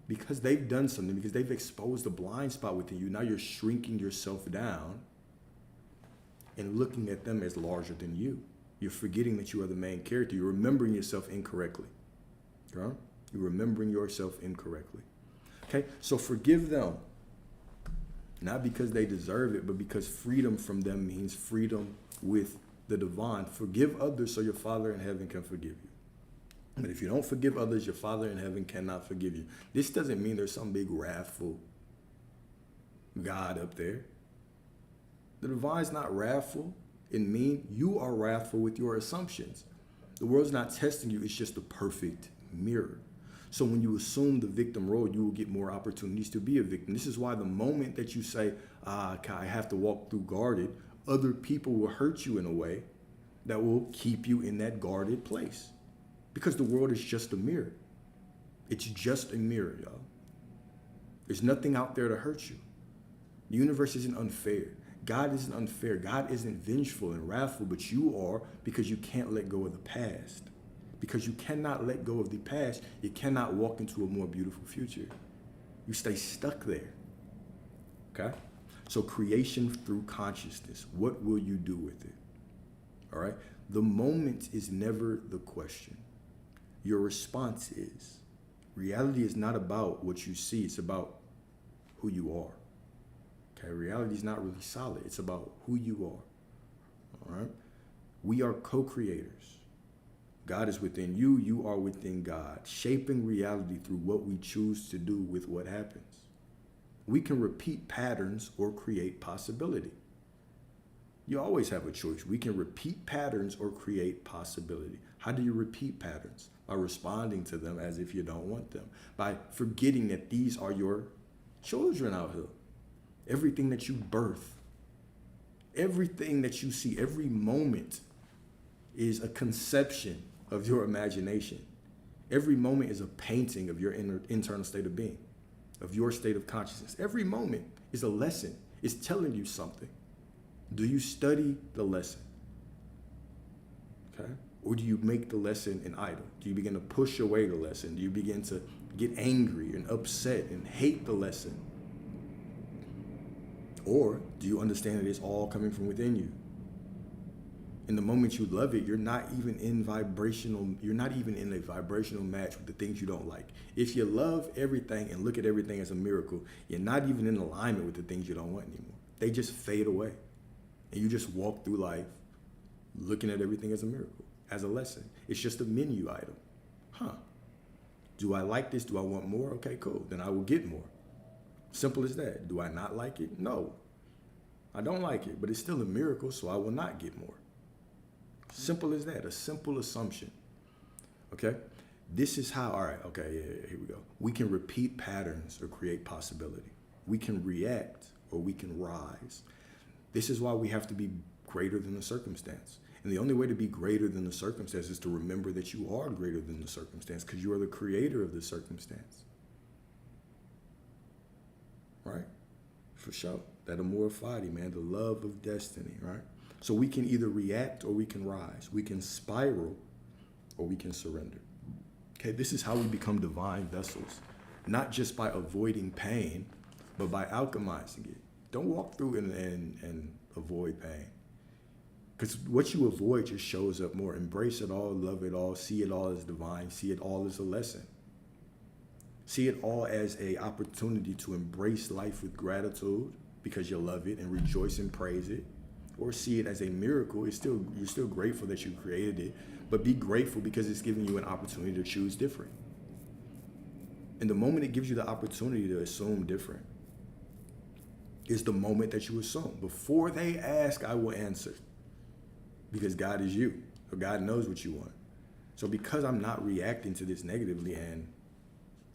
because they've done something, because they've exposed a blind spot within you, now you're shrinking yourself down and looking at them as larger than you. You're forgetting that you are the main character. You're remembering yourself incorrectly. Right? You're remembering yourself incorrectly. Okay, so forgive them. Not because they deserve it, but because freedom from them means freedom with the divine. Forgive others so your Father in heaven can forgive you. But if you don't forgive others, your Father in heaven cannot forgive you. This doesn't mean there's some big wrathful God up there. The divine's not wrathful and mean. You are wrathful with your assumptions. The world's not testing you. It's just a perfect mirror. So when you assume the victim role, you will get more opportunities to be a victim. This is why the moment that you say, I have to walk through guarded, other people will hurt you in a way that will keep you in that guarded place. Because the world is just a mirror. It's just a mirror, y'all. There's nothing out there to hurt you. The universe isn't unfair. God isn't unfair. God isn't vengeful and wrathful, but you are, because you can't let go of the past. Because you cannot let go of the past, you cannot walk into a more beautiful future. You stay stuck there. Okay? So creation through consciousness, what will you do with it? All right? The moment is never the question. Your response is. Reality is not about what you see, it's about who you are. Okay? Reality is not really solid, it's about who you are. All right? We are co-creators. God is within you, you are within God, shaping reality through what we choose to do with what happens. We can repeat patterns or create possibility. You always have a choice. We can repeat patterns or create possibility. How do you repeat patterns? By responding to them as if you don't want them. By forgetting that these are your children out here. Everything that you birth, everything that you see, every moment is a conception of your imagination. Every moment is a painting of your internal state of being, of your state of consciousness. Every moment is a lesson. It's telling you something. Do you study the lesson? Okay? Or do you make the lesson an idol? Do you begin to push away the lesson? Do you begin to get angry and upset and hate the lesson? Or do you understand that it's all coming from within you? In the moment you love it, you're not even in a vibrational match with the things you don't like. If you love everything and look at everything as a miracle, you're not even in alignment with the things you don't want anymore. They just fade away. And you just walk through life looking at everything as a miracle, as a lesson. It's just a menu item. Do I like this? Do I want more? Okay, cool. Then I will get more. Simple as that. Do I not like it? No. I don't like it, but it's still a miracle, so I will not get more. Simple as that, a simple assumption. Okay? This is how, all right, okay, yeah, here we go. We can repeat patterns or create possibility. We can react or we can rise. This is why we have to be greater than the circumstance. And the only way to be greater than the circumstance is to remember that you are greater than the circumstance because you are the creator of the circumstance. Right? For sure. That amor fati, man, the love of destiny, right? So we can either react or we can rise. We can spiral or we can surrender. Okay, this is how we become divine vessels, not just by avoiding pain, but by alchemizing it. Don't walk through and avoid pain. Because what you avoid just shows up more. Embrace it all, love it all, see it all as divine, see it all as a lesson. See it all as an opportunity to embrace life with gratitude because you love it and rejoice and praise it. Or see it as a miracle. You're still grateful that you created it, but be grateful because it's giving you an opportunity to choose different. And the moment it gives you the opportunity to assume different is the moment that you assume. Before they ask, I will answer. Because God is you, or God knows what you want. So because I'm not reacting to this negatively, and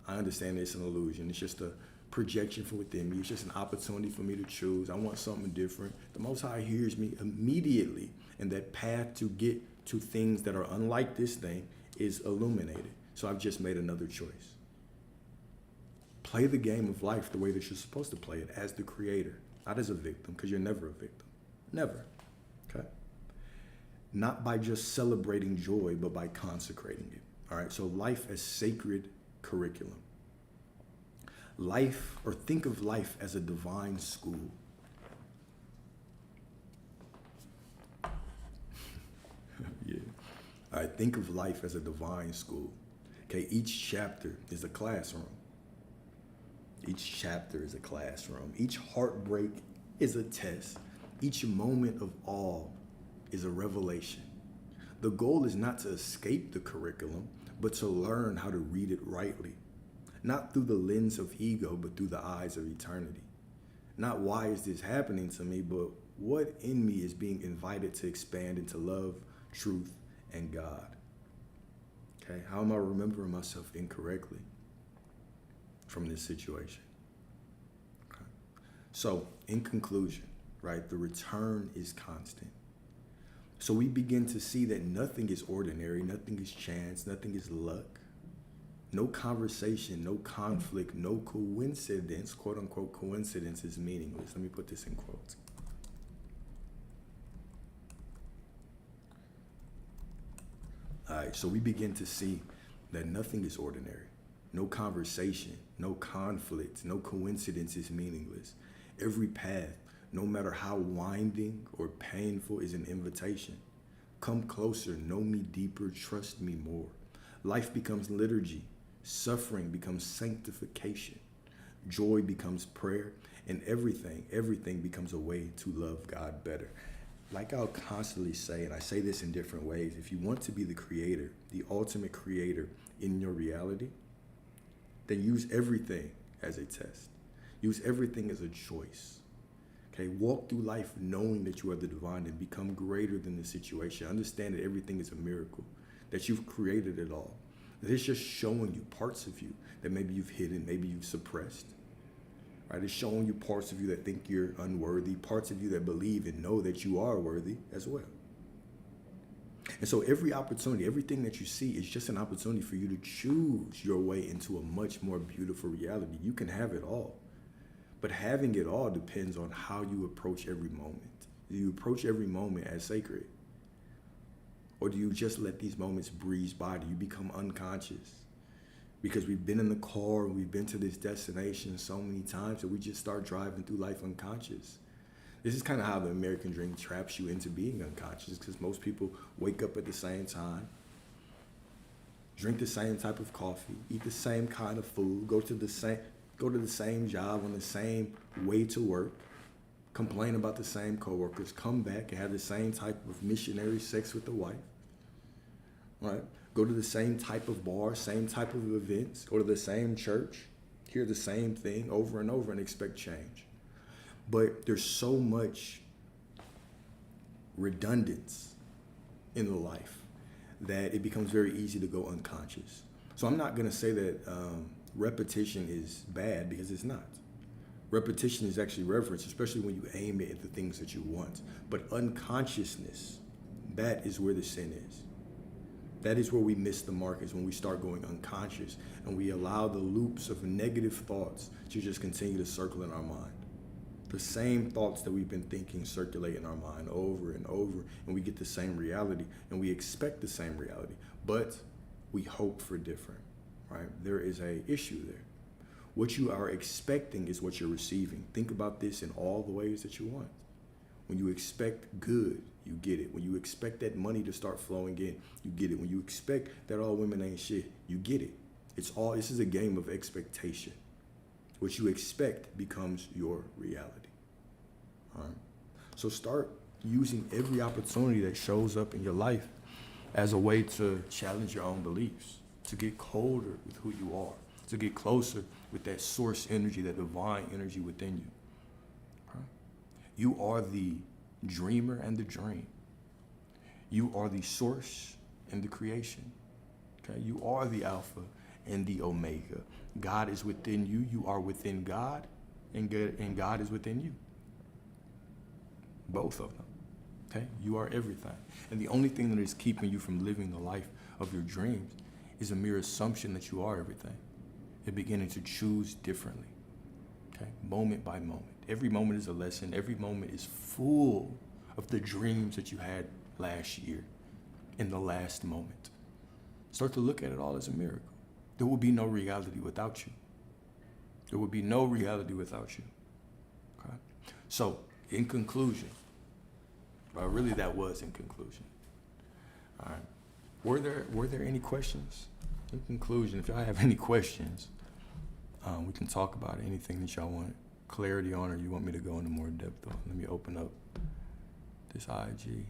I understand it's an illusion, it's just a projection from within me, it's just an opportunity for me to choose. I want something different. The Most High hears me immediately, and that path to get to things that are unlike this thing is illuminated. So I've just made another choice. Play the game of life the way that you're supposed to play it, as the creator, not as a victim, because you're never a victim. Never. Okay? Not by just celebrating joy, but by consecrating it. All right, so life as sacred curriculum. Life, or think of life as a divine school. Yeah. All right, think of life as a divine school. Okay, each chapter is a classroom. Each chapter is a classroom. Each heartbreak is a test. Each moment of awe is a revelation. The goal is not to escape the curriculum, but to learn how to read it rightly. Not through the lens of ego, but through the eyes of eternity. Not why is this happening to me, but what in me is being invited to expand into love, truth, and God. Okay, how am I remembering myself incorrectly from this situation? Okay. So, in conclusion, right, the return is constant. So we begin to see that nothing is ordinary, nothing is chance, nothing is luck. No conversation, no conflict, no coincidence, quote unquote, coincidence is meaningless. Let me put this in quotes. All right, so we begin to see that nothing is ordinary. No conversation, no conflict, no coincidence is meaningless. Every path, no matter how winding or painful, is an invitation. Come closer, know me deeper, trust me more. Life becomes liturgy. Suffering becomes sanctification. Joy becomes prayer. And everything becomes a way to love God better. Like I'll constantly say, and I say this in different ways, if you want to be the creator, the ultimate creator in your reality, then use everything as a test. Use everything as a choice. Okay, walk through life knowing that you are the divine and become greater than the situation. Understand that everything is a miracle, that you've created it all. That it's just showing you parts of you that maybe you've hidden, maybe you've suppressed. Right? It's showing you parts of you that think you're unworthy, parts of you that believe and know that you are worthy as well. And so every opportunity, everything that you see is just an opportunity for you to choose your way into a much more beautiful reality. You can have it all. But having it all depends on how you approach every moment. Do you approach every moment as sacred? Or do you just let these moments breeze by? Do you become unconscious? Because we've been in the car and we've been to this destination so many times that we just start driving through life unconscious. This is kind of how the American dream traps you into being unconscious, because most people wake up at the same time, drink the same type of coffee, eat the same kind of food, go to the same job on the same way to work, complain about the same coworkers, come back and have the same type of missionary sex with the wife, right? Go to the same type of bar, same type of events, go to the same church, hear the same thing over and over and expect change. But there's so much redundance in the life that it becomes very easy to go unconscious. So I'm not going to say that repetition is bad, because it's not. Repetition is actually reverence, especially when you aim it at the things that you want. But unconsciousness, that is where the sin is. That is where we miss the mark, is when we start going unconscious and we allow the loops of negative thoughts to just continue to circle in our mind. The same thoughts that we've been thinking circulate in our mind over and over, and we get the same reality, and we expect the same reality, but we hope for different, right? There is a issue there. What you are expecting is what you're receiving. Think about this in all the ways that you want. When you expect good, you get it. When you expect that money to start flowing in, you get it. When you expect that all women ain't shit, you get it. This is a game of expectation. What you expect becomes your reality. All right? So start using every opportunity that shows up in your life as a way to challenge your own beliefs, to get colder with who you are, to get closer with that source energy, that divine energy within you. All right? You are the dreamer and the dream. You are the source and the creation. Okay? You are the Alpha and the Omega. God is within you. You are within God, and God is within you. Both of them. Okay? You are everything. And the only thing that is keeping you from living the life of your dreams is a mere assumption that you are everything. You're beginning to choose differently. Okay? Moment by moment. Every moment is a lesson. Every moment is full of the dreams that you had last year, in the last moment. Start to look at it all as a miracle. There will be no reality without you. There will be no reality without you. Okay? So, in conclusion, really that was in conclusion. All right. Were there any questions? In conclusion, if y'all have any questions, we can talk about anything that y'all want clarity on, or you want me to go into more depth on. Let me open up this IG.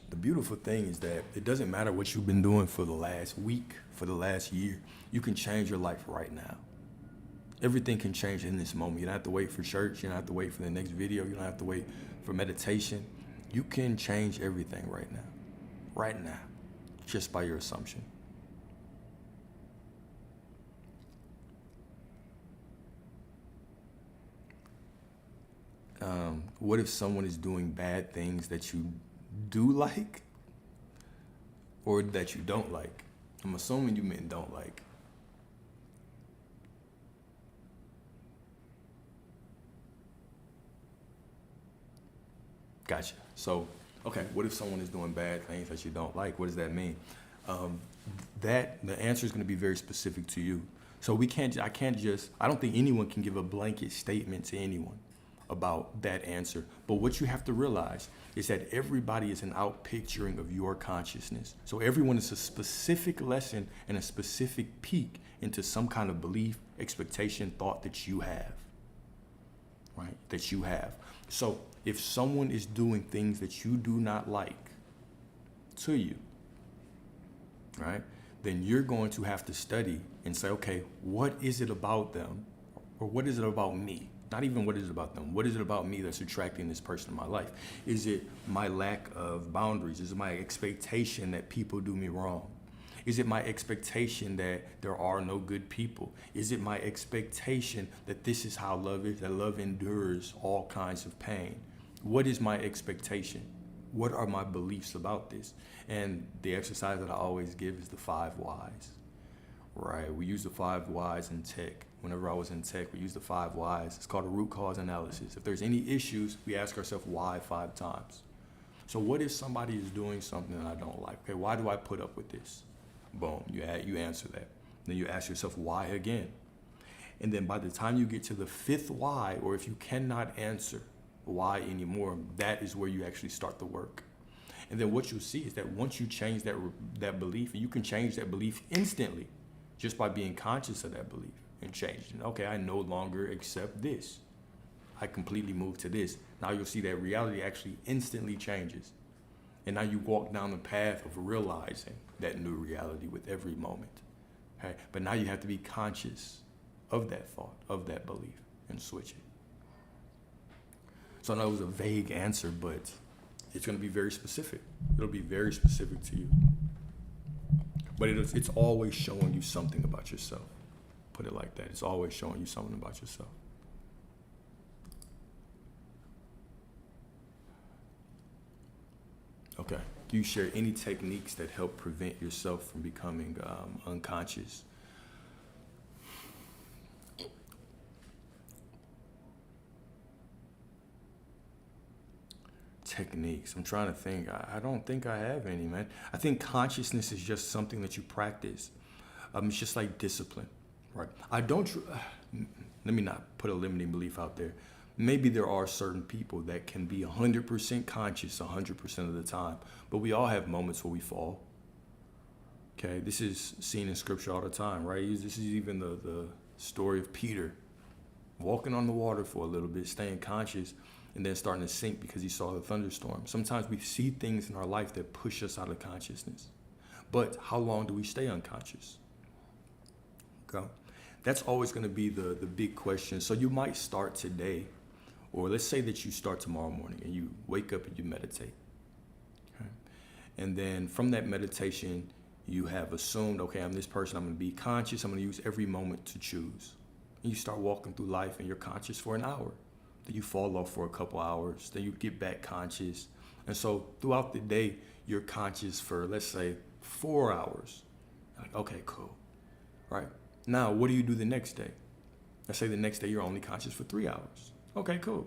The beautiful thing is that it doesn't matter what you've been doing for the last week, for the last year. You can change your life right now. Everything can change in this moment. You don't have to wait for church. You don't have to wait for the next video. You don't have to wait for meditation. You can change everything right now, just by your assumption. What if someone is doing bad things that you do like, or that you don't like? I'm assuming you meant don't like. Gotcha. So, okay, what if someone is doing bad things that you don't like? What does that mean? The answer is going to be very specific to you. So I don't think anyone can give a blanket statement to anyone about that answer. But what you have to realize is that everybody is an outpicturing of your consciousness. So everyone is a specific lesson and a specific peek into some kind of belief, expectation, thought that you have, right? That you have. So if someone is doing things that you do not like to you, right, then you're going to have to study and say, okay, what is it about them, or what is it about me? Not even what is it about them. What is it about me that's attracting this person in my life? Is it my lack of boundaries? Is it my expectation that people do me wrong? Is it my expectation that there are no good people? Is it my expectation that this is how love is, that love endures all kinds of pain? What is my expectation? What are my beliefs about this? And the exercise that I always give is the 5 whys, right? We use the 5 whys in tech. Whenever I was in tech, we used the 5 whys. It's called a root cause analysis. If there's any issues, we ask ourselves why 5 times. So what if somebody is doing something that I don't like? Okay, why do I put up with this? Boom, you answer that. Then you ask yourself why again. And then by the time you get to the 5th why, or if you cannot answer why anymore, that is where you actually start the work. And then what you'll see is that once you change that belief, and you can change that belief instantly just by being conscious of that belief and changing. Okay, I no longer accept this. I completely move to this. Now you'll see that reality actually instantly changes. And now you walk down the path of realizing that new reality with every moment. Okay? But now you have to be conscious of that thought, of that belief, and switch it. So I know it was a vague answer, but it's going to be very specific. It'll be very specific to you. But it's always showing you something about yourself. Put it like that. It's always showing you something about yourself. Okay. Do you share any techniques that help prevent yourself from becoming unconscious? Techniques. I'm trying to think. I don't think I have any, man. I think consciousness is just something that you practice. It's just like discipline, right? Let me not put a limiting belief out there. Maybe there are certain people that can be 100% conscious 100% of the time, but we all have moments where we fall. Okay, this is seen in scripture all the time, right? This is even the story of Peter walking on the water for a little bit, staying conscious, and then starting to sink because he saw the thunderstorm. Sometimes we see things in our life that push us out of consciousness. But how long do we stay unconscious? Okay. That's always going to be the big question. So you might start today, or let's say that you start tomorrow morning and you wake up and you meditate. Okay. And then from that meditation, you have assumed, okay, I'm this person, I'm going to be conscious, I'm going to use every moment to choose. And you start walking through life and you're conscious for an hour. Then you fall off for a couple hours, then you get back conscious. And so throughout the day, you're conscious for, let's say, 4 hours. Like, okay, cool. Right. Now, what do you do the next day? Let's say the next day you're only conscious for 3 hours. Okay, cool.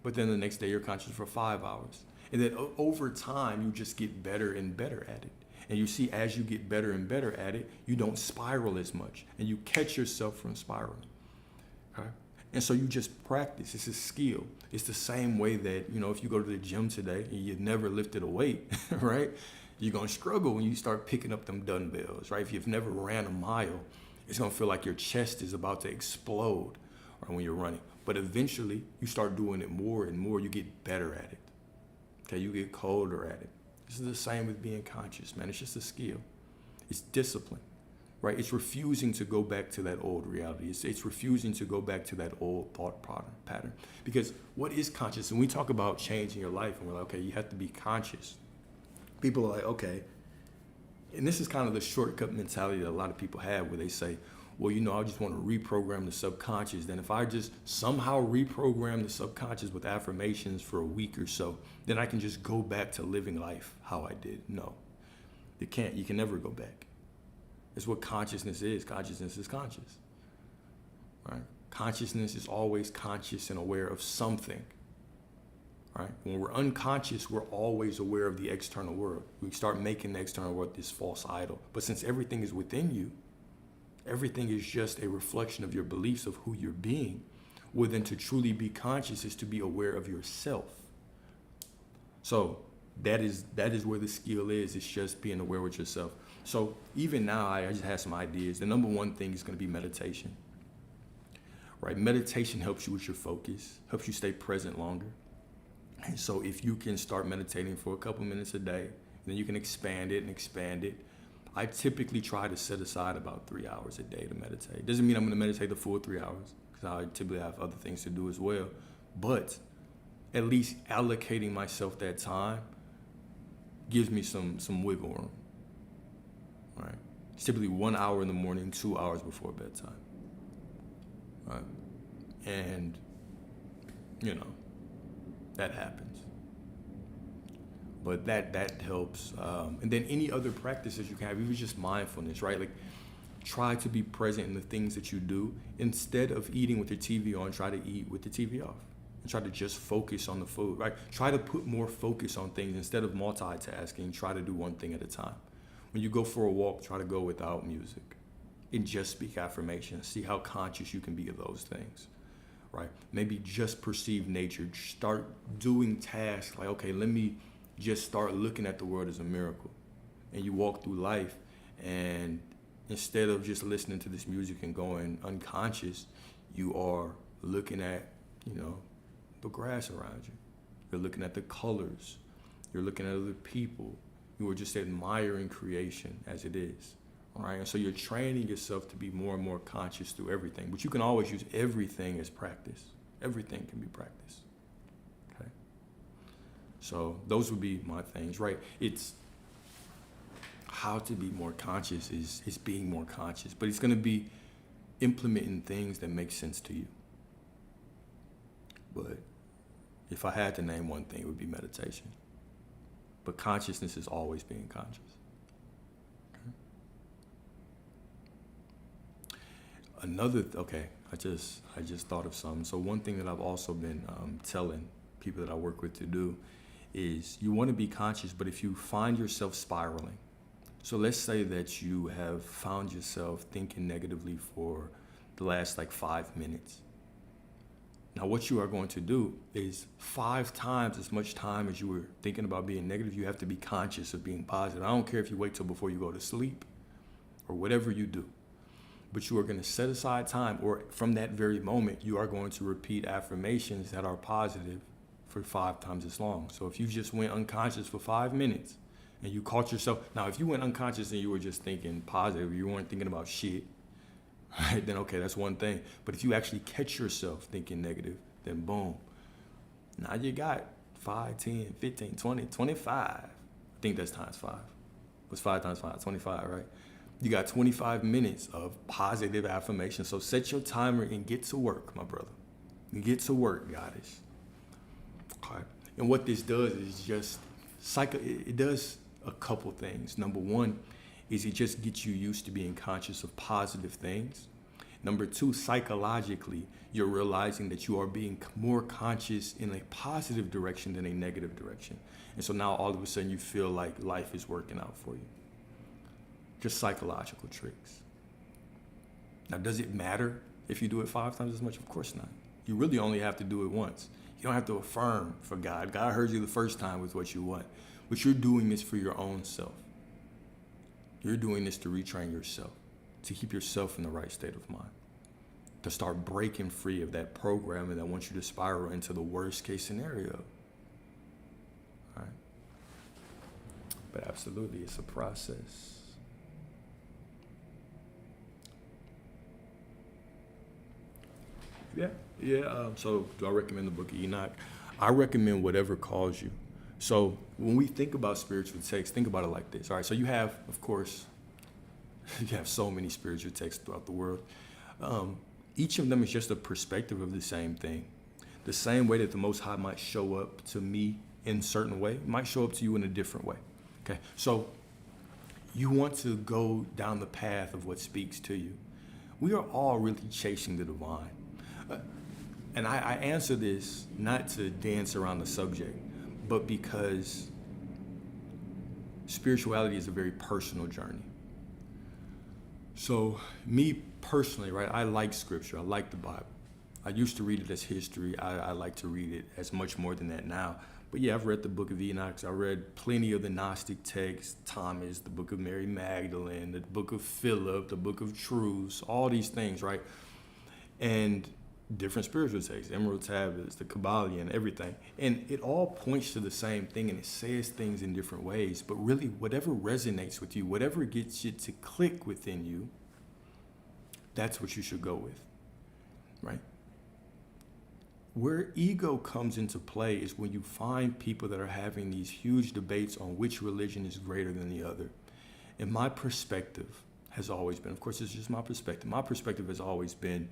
But then the next day you're conscious for 5 hours. And then over time, you just get better and better at it. And you see, as you get better and better at it, you don't spiral as much and you catch yourself from spiraling. Okay. And so you just practice. It's a skill. It's the same way that, if you go to the gym today and you've never lifted a weight, right? You're going to struggle when you start picking up them dumbbells, right? If you've never ran a mile, it's going to feel like your chest is about to explode, right, when you're running. But eventually, you start doing it more and more. You get better at it. Okay, you get colder at it. This is the same with being conscious, man. It's just a skill. It's discipline. Right? It's refusing to go back to that old reality. It's refusing to go back to that old thought pattern. Because what is conscious? When we talk about changing your life, and we're like, okay, you have to be conscious. People are like, okay. And this is kind of the shortcut mentality that a lot of people have where they say, well, I just want to reprogram the subconscious. Then if I just somehow reprogram the subconscious with affirmations for a week or so, then I can just go back to living life how I did. No, you can't. You can never go back. It's what consciousness is. Consciousness is conscious, right? Consciousness is always conscious and aware of something, right? When we're unconscious, we're always aware of the external world. We start making the external world this false idol. But since everything is within you, everything is just a reflection of your beliefs of who you're being. Well, then to truly be conscious is to be aware of yourself. So that is where the skill is. It's just being aware with yourself. So even now, I just have some ideas. The number one thing is going to be meditation, right? Meditation helps you with your focus, helps you stay present longer. And so if you can start meditating for a couple minutes a day, then you can expand it and expand it. I typically try to set aside about 3 hours a day to meditate. Doesn't mean I'm going to meditate the full 3 hours because I typically have other things to do as well. But at least allocating myself that time gives me some wiggle room. Right. It's typically 1 hour in the morning, 2 hours before bedtime. Right. And, that happens. But that helps. And then any other practices you can have, even just mindfulness, right? Like try to be present in the things that you do. Instead of eating with your TV on, try to eat with the TV off. And try to just focus on the food, right? Try to put more focus on things instead of multitasking. Try to do one thing at a time. When you go for a walk, try to go without music and just speak affirmations. See how conscious you can be of those things, right? Maybe just perceive nature. Start doing tasks like, okay, let me just start looking at the world as a miracle. And you walk through life, and instead of just listening to this music and going unconscious, you are looking at, the grass around you. You're looking at the colors. You're looking at other people. You are just admiring creation as it is. All right. And so you're training yourself to be more and more conscious through everything. But you can always use everything as practice. Everything can be practice. Okay. So those would be my things, right? It's how to be more conscious is being more conscious, but it's going to be implementing things that make sense to you. But if I had to name one thing, it would be meditation. But consciousness is always being conscious. Okay? I just thought of something. So one thing that I've also been telling people that I work with to do is you want to be conscious, but if you find yourself spiraling, so let's say that you have found yourself thinking negatively for the last 5 minutes. Now what you are going to do is 5 times as much time as you were thinking about being negative, you have to be conscious of being positive. I don't care if you wait till before you go to sleep or whatever you do, but you are going to set aside time, or from that very moment, you are going to repeat affirmations that are positive for 5 times as long. So if you just went unconscious for 5 minutes and you caught yourself, now if you went unconscious and you were just thinking positive, you weren't thinking about shit, right, then okay, that's one thing. But if you actually catch yourself thinking negative, then boom, now you got 5, 10, 15, 20, 25. I think that's times 5. What's 5 times 5? 25, right? You got 25 minutes of positive affirmation. So set your timer and get to work, my brother. Get to work, goddess. Okay. And what this does is just it does a couple things. Number one is it just gets you used to being conscious of positive things. Number two, psychologically, you're realizing that you are being more conscious in a positive direction than a negative direction. And so now all of a sudden you feel like life is working out for you. Just psychological tricks. Now, does it matter if you do it 5 times as much? Of course not. You really only have to do it once. You don't have to affirm for God. God heard you the first time with what you want. But you're doing this for your own self. You're doing this to retrain yourself, to keep yourself in the right state of mind, to start breaking free of that programming that wants you to spiral into the worst case scenario. All right. But absolutely, it's a process. Yeah. So do I recommend the Book of Enoch? I recommend whatever calls you. So when we think about spiritual texts, think about it like this. All right. So you have, of course, you have so many spiritual texts throughout the world. Each of them is just a perspective of the same thing. The same way that the Most High might show up to me in a certain way, it might show up to you in a different way. Okay. So you want to go down the path of what speaks to you. We are all really chasing the divine. And I answer this not to dance around the subject, but because spirituality is a very personal journey. So me personally, right, I like scripture. I like the Bible. I used to read it as history. I like to read it as much more than that now. But yeah, I've read the Book of Enoch. I read plenty of the Gnostic texts, Thomas, the Book of Mary Magdalene, the Book of Philip, the Book of Truths, all these things, right? And different spiritual texts, Emerald Tablets, the Kabbalion, everything. And it all points to the same thing, and it says things in different ways. But really, whatever resonates with you, whatever gets you to click within you, that's what you should go with, right? Where ego comes into play is when you find people that are having these huge debates on which religion is greater than the other. And my perspective has always been, of course, it's just my perspective has always been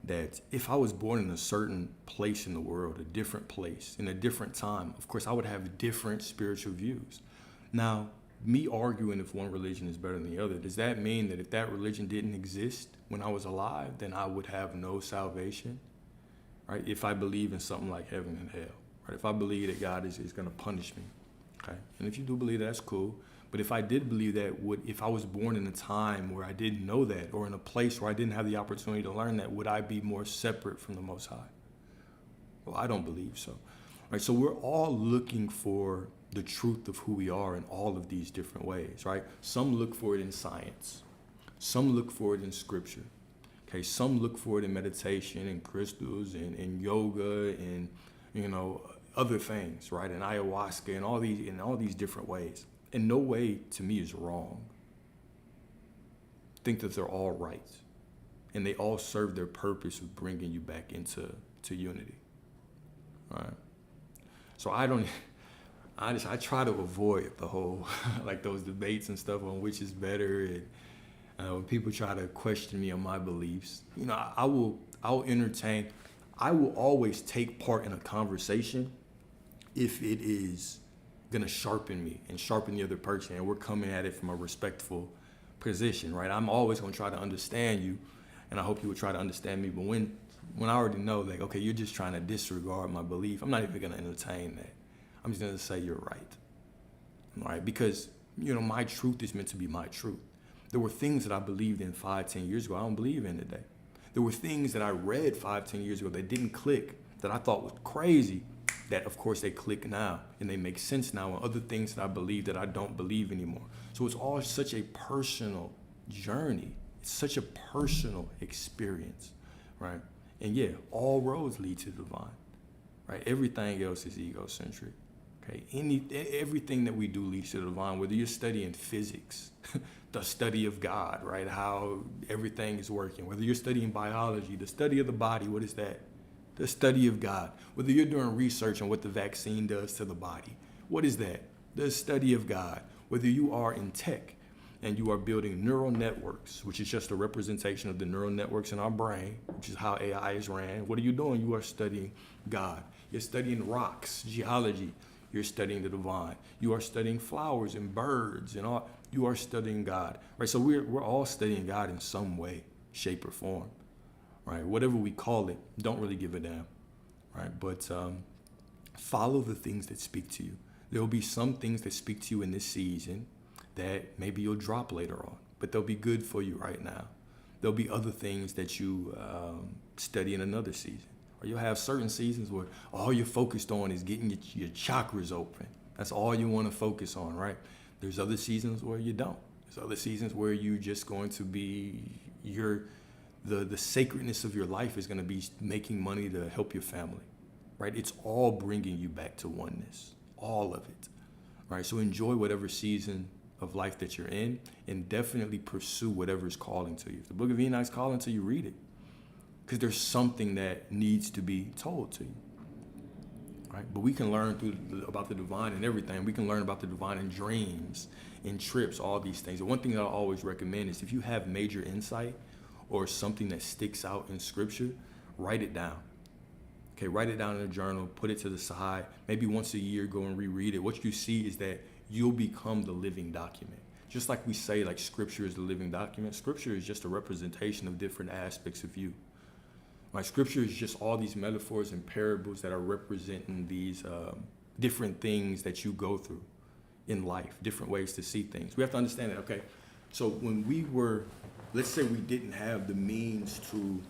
that if I was born in a certain place in the world, a different place, in a different time, of course, I would have different spiritual views. Now, me arguing if one religion is better than the other, does that mean that if that religion didn't exist when I was alive, then I would have no salvation? Right? If I believe in something like heaven and hell, right? If I believe that God is going to punish me, okay? And if you do believe that, that's cool. But if I did believe that, if I was born in a time where I didn't know that, or in a place where I didn't have the opportunity to learn that, would I be more separate from the Most High? Well, I don't believe so. Right? So we're all looking for the truth of who we are in all of these different ways, right? Some look for it in science. Some look for it in scripture. Okay, some look for it in meditation and crystals and yoga and, other things, right? And ayahuasca and all these different ways. And no way to me is wrong. Think that they're all right. And they all serve their purpose of bringing you back into unity. All right. So I try to avoid the whole, like those debates and stuff on which is better. And when people try to question me on my beliefs, I'll entertain. I will always take part in a conversation if it is gonna sharpen me and sharpen the other person, and we're coming at it from a respectful position, right? I'm always gonna try to understand you, and I hope you would try to understand me. But when I already know, like, okay, you're just trying to disregard my belief, I'm not even gonna entertain that. I'm just gonna say you're right, all right? Because my truth is meant to be my truth. There were things that I believed in 5-10 years ago I don't believe in today. There were things that I read 5-10 years ago that didn't click, that I thought was crazy, that of course they click now and they make sense now, and other things that I believe that I don't believe anymore. So it's all such a personal journey. It's such a personal experience, right? And yeah, all roads lead to the divine, right? Everything else is egocentric, okay? Everything that we do leads to the divine, whether you're studying physics, the study of God, right? How everything is working. Whether you're studying biology, the study of the body, what is that? The study of God. Whether you're doing research on what the vaccine does to the body, what is that? The study of God. Whether you are in tech and you are building neural networks, which is just a representation of the neural networks in our brain, which is how AI is ran, what are you doing? You are studying God. You're studying rocks, geology. You're studying the divine. You are studying flowers and birds and all. You are studying God, right? So we're all studying God in some way, shape, or form, right? Whatever we call it, don't really give a damn, right? But follow the things that speak to you. There will be some things that speak to you in this season that maybe you'll drop later on, but they'll be good for you right now. There'll be other things that you study in another season. Or you'll have certain seasons where all you're focused on is getting your chakras open. That's all you want to focus on, right? There's other seasons where you don't. There's other seasons where you're just going to be, the sacredness of your life is going to be making money to help your family, right? It's all bringing you back to oneness, all of it, right? So enjoy whatever season of life that you're in, and definitely pursue whatever is calling to you. If the Book of Enoch is calling to you, read it, because there's something that needs to be told to you. Right? But we can learn about the divine and everything. We can learn about the divine in dreams, in trips, all these things. The one thing that I always recommend is if you have major insight or something that sticks out in scripture, write it down. Okay, write it down in a journal, put it to the side. Maybe once a year, go and reread it. What you see is that you'll become the living document. Just like we say, like scripture is the living document. Scripture is just a representation of different aspects of you. My scripture is just all these metaphors and parables that are representing these different things that you go through in life, different ways to see things. We have to understand that, okay? So when we were, let's say we didn't have the means to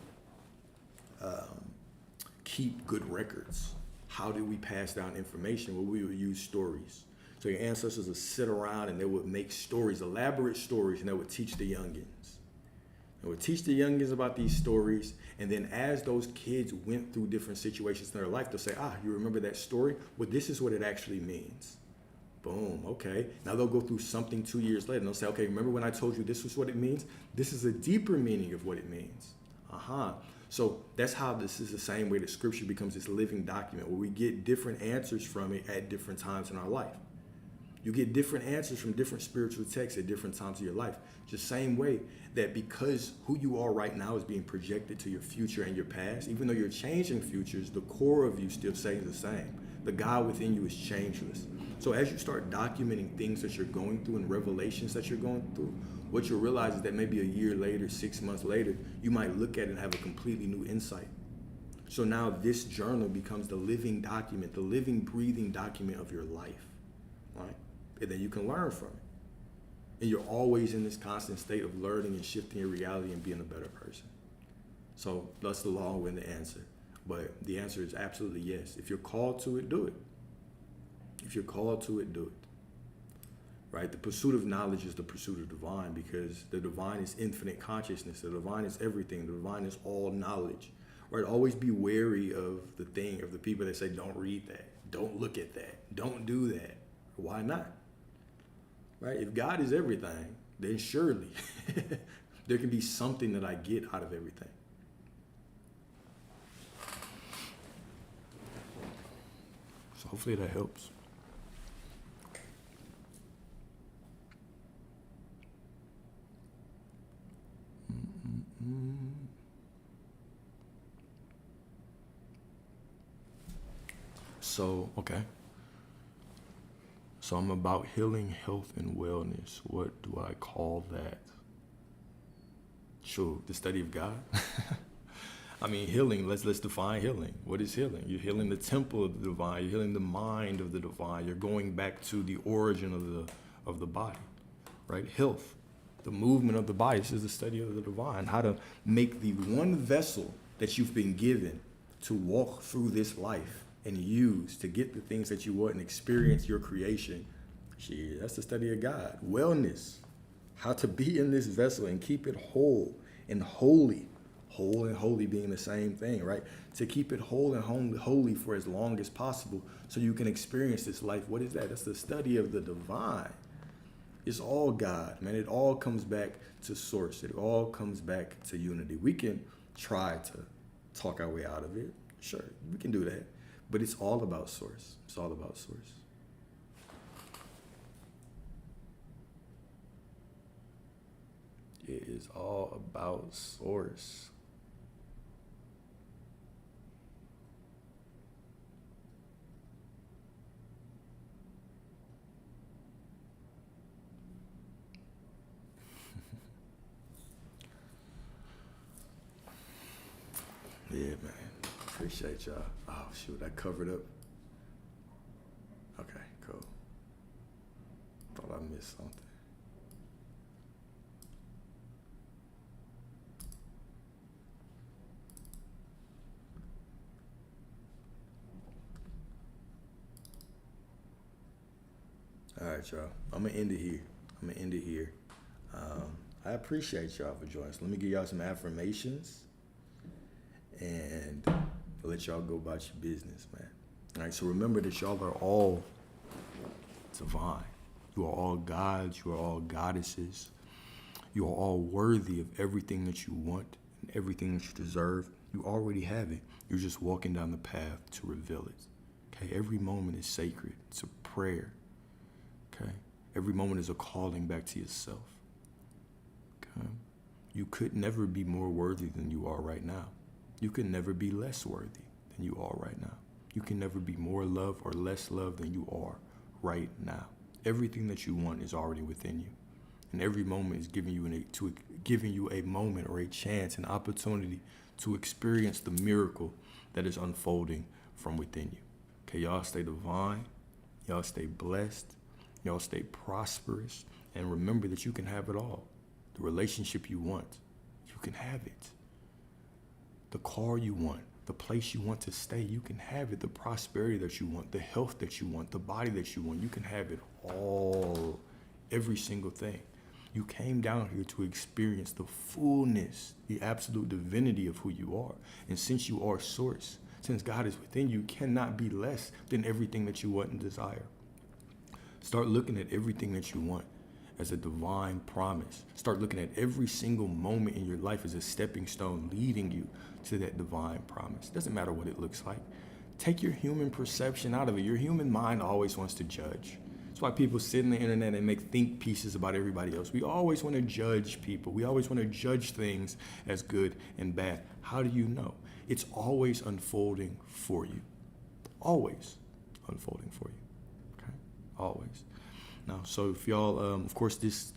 keep good records. How did we pass down information? Well, we would use stories. So your ancestors would sit around and they would make stories, elaborate stories, and they would teach the youngins. They would teach the youngins about these stories, and then as those kids went through different situations in their life, they'll say, you remember that story? Well, this is what it actually means. Boom, okay. Now they'll go through something 2 years later, and they'll say, okay, remember when I told you this was what it means? This is a deeper meaning of what it means. So that's how this is the same way that scripture becomes this living document where we get different answers from it at different times in our life. You get different answers from different spiritual texts at different times of your life. Just the same way that because who you are right now is being projected to your future and your past, even though you're changing futures, the core of you still stays the same. The God within you is changeless. So as you start documenting things that you're going through and revelations that you're going through, what you'll realize is that maybe a year later, 6 months later, you might look at it and have a completely new insight. So now this journal becomes the living document, the living, breathing document of your life, right? And then you can learn from it. And you're always in this constant state of learning and shifting your reality and being a better person. So that's the long-winded answer. But the answer is absolutely yes. If you're called to it, do it. If you're called to it, do it. Right? The pursuit of knowledge is the pursuit of divine, because the divine is infinite consciousness. The divine is everything. The divine is all knowledge. right? Always be wary of the people that say, don't read that, don't look at that, don't do that. Why not? Right? If God is everything, then surely there can be something that I get out of everything. So hopefully that helps. So, okay. So I'm about healing, health, and wellness. What do I call that? Sure, the study of God. I mean, healing, let's define healing. What is healing? You're healing the temple of the divine. You're healing the mind of the divine. You're going back to the origin of the body, right? Health, the movement of the body. This is the study of the divine. How to make the one vessel that you've been given to walk through this life and use to get the things that you want and experience your creation. That's the study of God. Wellness, how to be in this vessel and keep it whole and holy. Whole and holy being the same thing, right? To keep it whole and holy for as long as possible so you can experience this life. What is that? That's the study of the divine. It's all God, man. It all comes back to source. It all comes back to unity. We can try to talk our way out of it. Sure, we can do that. But it's all about source. It's all about source. It is all about source. Yeah, man. Appreciate y'all. Oh, shoot, I covered up. Okay, cool. Thought I missed something. All right, y'all. I'm going to end it here. I appreciate y'all for joining us. Let me give y'all some affirmations and let y'all go about your business, man. All right, so remember that y'all are all divine. You are all gods. You are all goddesses. You are all worthy of everything that you want and everything that you deserve. You already have it. You're just walking down the path to reveal it. Okay, every moment is sacred. It's a prayer. Okay, every moment is a calling back to yourself. Okay, you could never be more worthy than you are right now. You can never be less worthy than you are right now. You can never be more loved or less loved than you are right now. Everything that you want is already within you. And every moment is giving you a moment or a chance, an opportunity to experience the miracle that is unfolding from within you. Okay, y'all stay divine. Y'all stay blessed. Y'all stay prosperous. And remember that you can have it all. The relationship you want, you can have it. The car you want, the place you want to stay, you can have it. The prosperity that you want, the health that you want, the body that you want, you can have it all, every single thing. You came down here to experience the fullness, the absolute divinity of who you are. And since you are source, since God is within you, cannot be less than everything that you want and desire. Start looking at everything that you want as a divine promise. Start looking at every single moment in your life as a stepping stone leading you to that divine promise. Doesn't matter what it looks like. Take your human perception out of it. Your human mind always wants to judge. That's why people sit on the internet and make think pieces about everybody else. We always want to judge people. We always want to judge things as good and bad. How do you know? It's always unfolding for you. Always unfolding for you. Okay? Always. Now, so if y'all, of course, this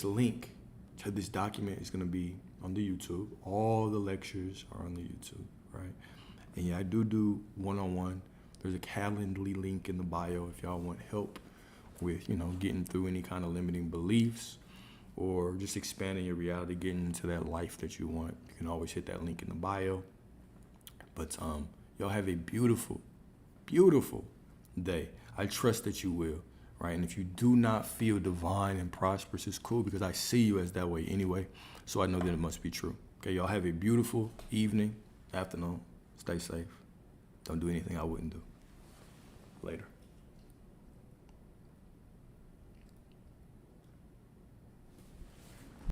link to this document is going to be on the YouTube. All the lectures are on the YouTube, right? And yeah, I do one-on-one. There's a Calendly link in the bio if y'all want help with, getting through any kind of limiting beliefs or just expanding your reality, getting into that life that you want. You can always hit that link in the bio. But y'all have a beautiful, beautiful day. I trust that you will. Right? And if you do not feel divine and prosperous, it's cool because I see you as that way anyway. So I know that it must be true. Okay, y'all have a beautiful evening, afternoon. Stay safe. Don't do anything I wouldn't do. Later.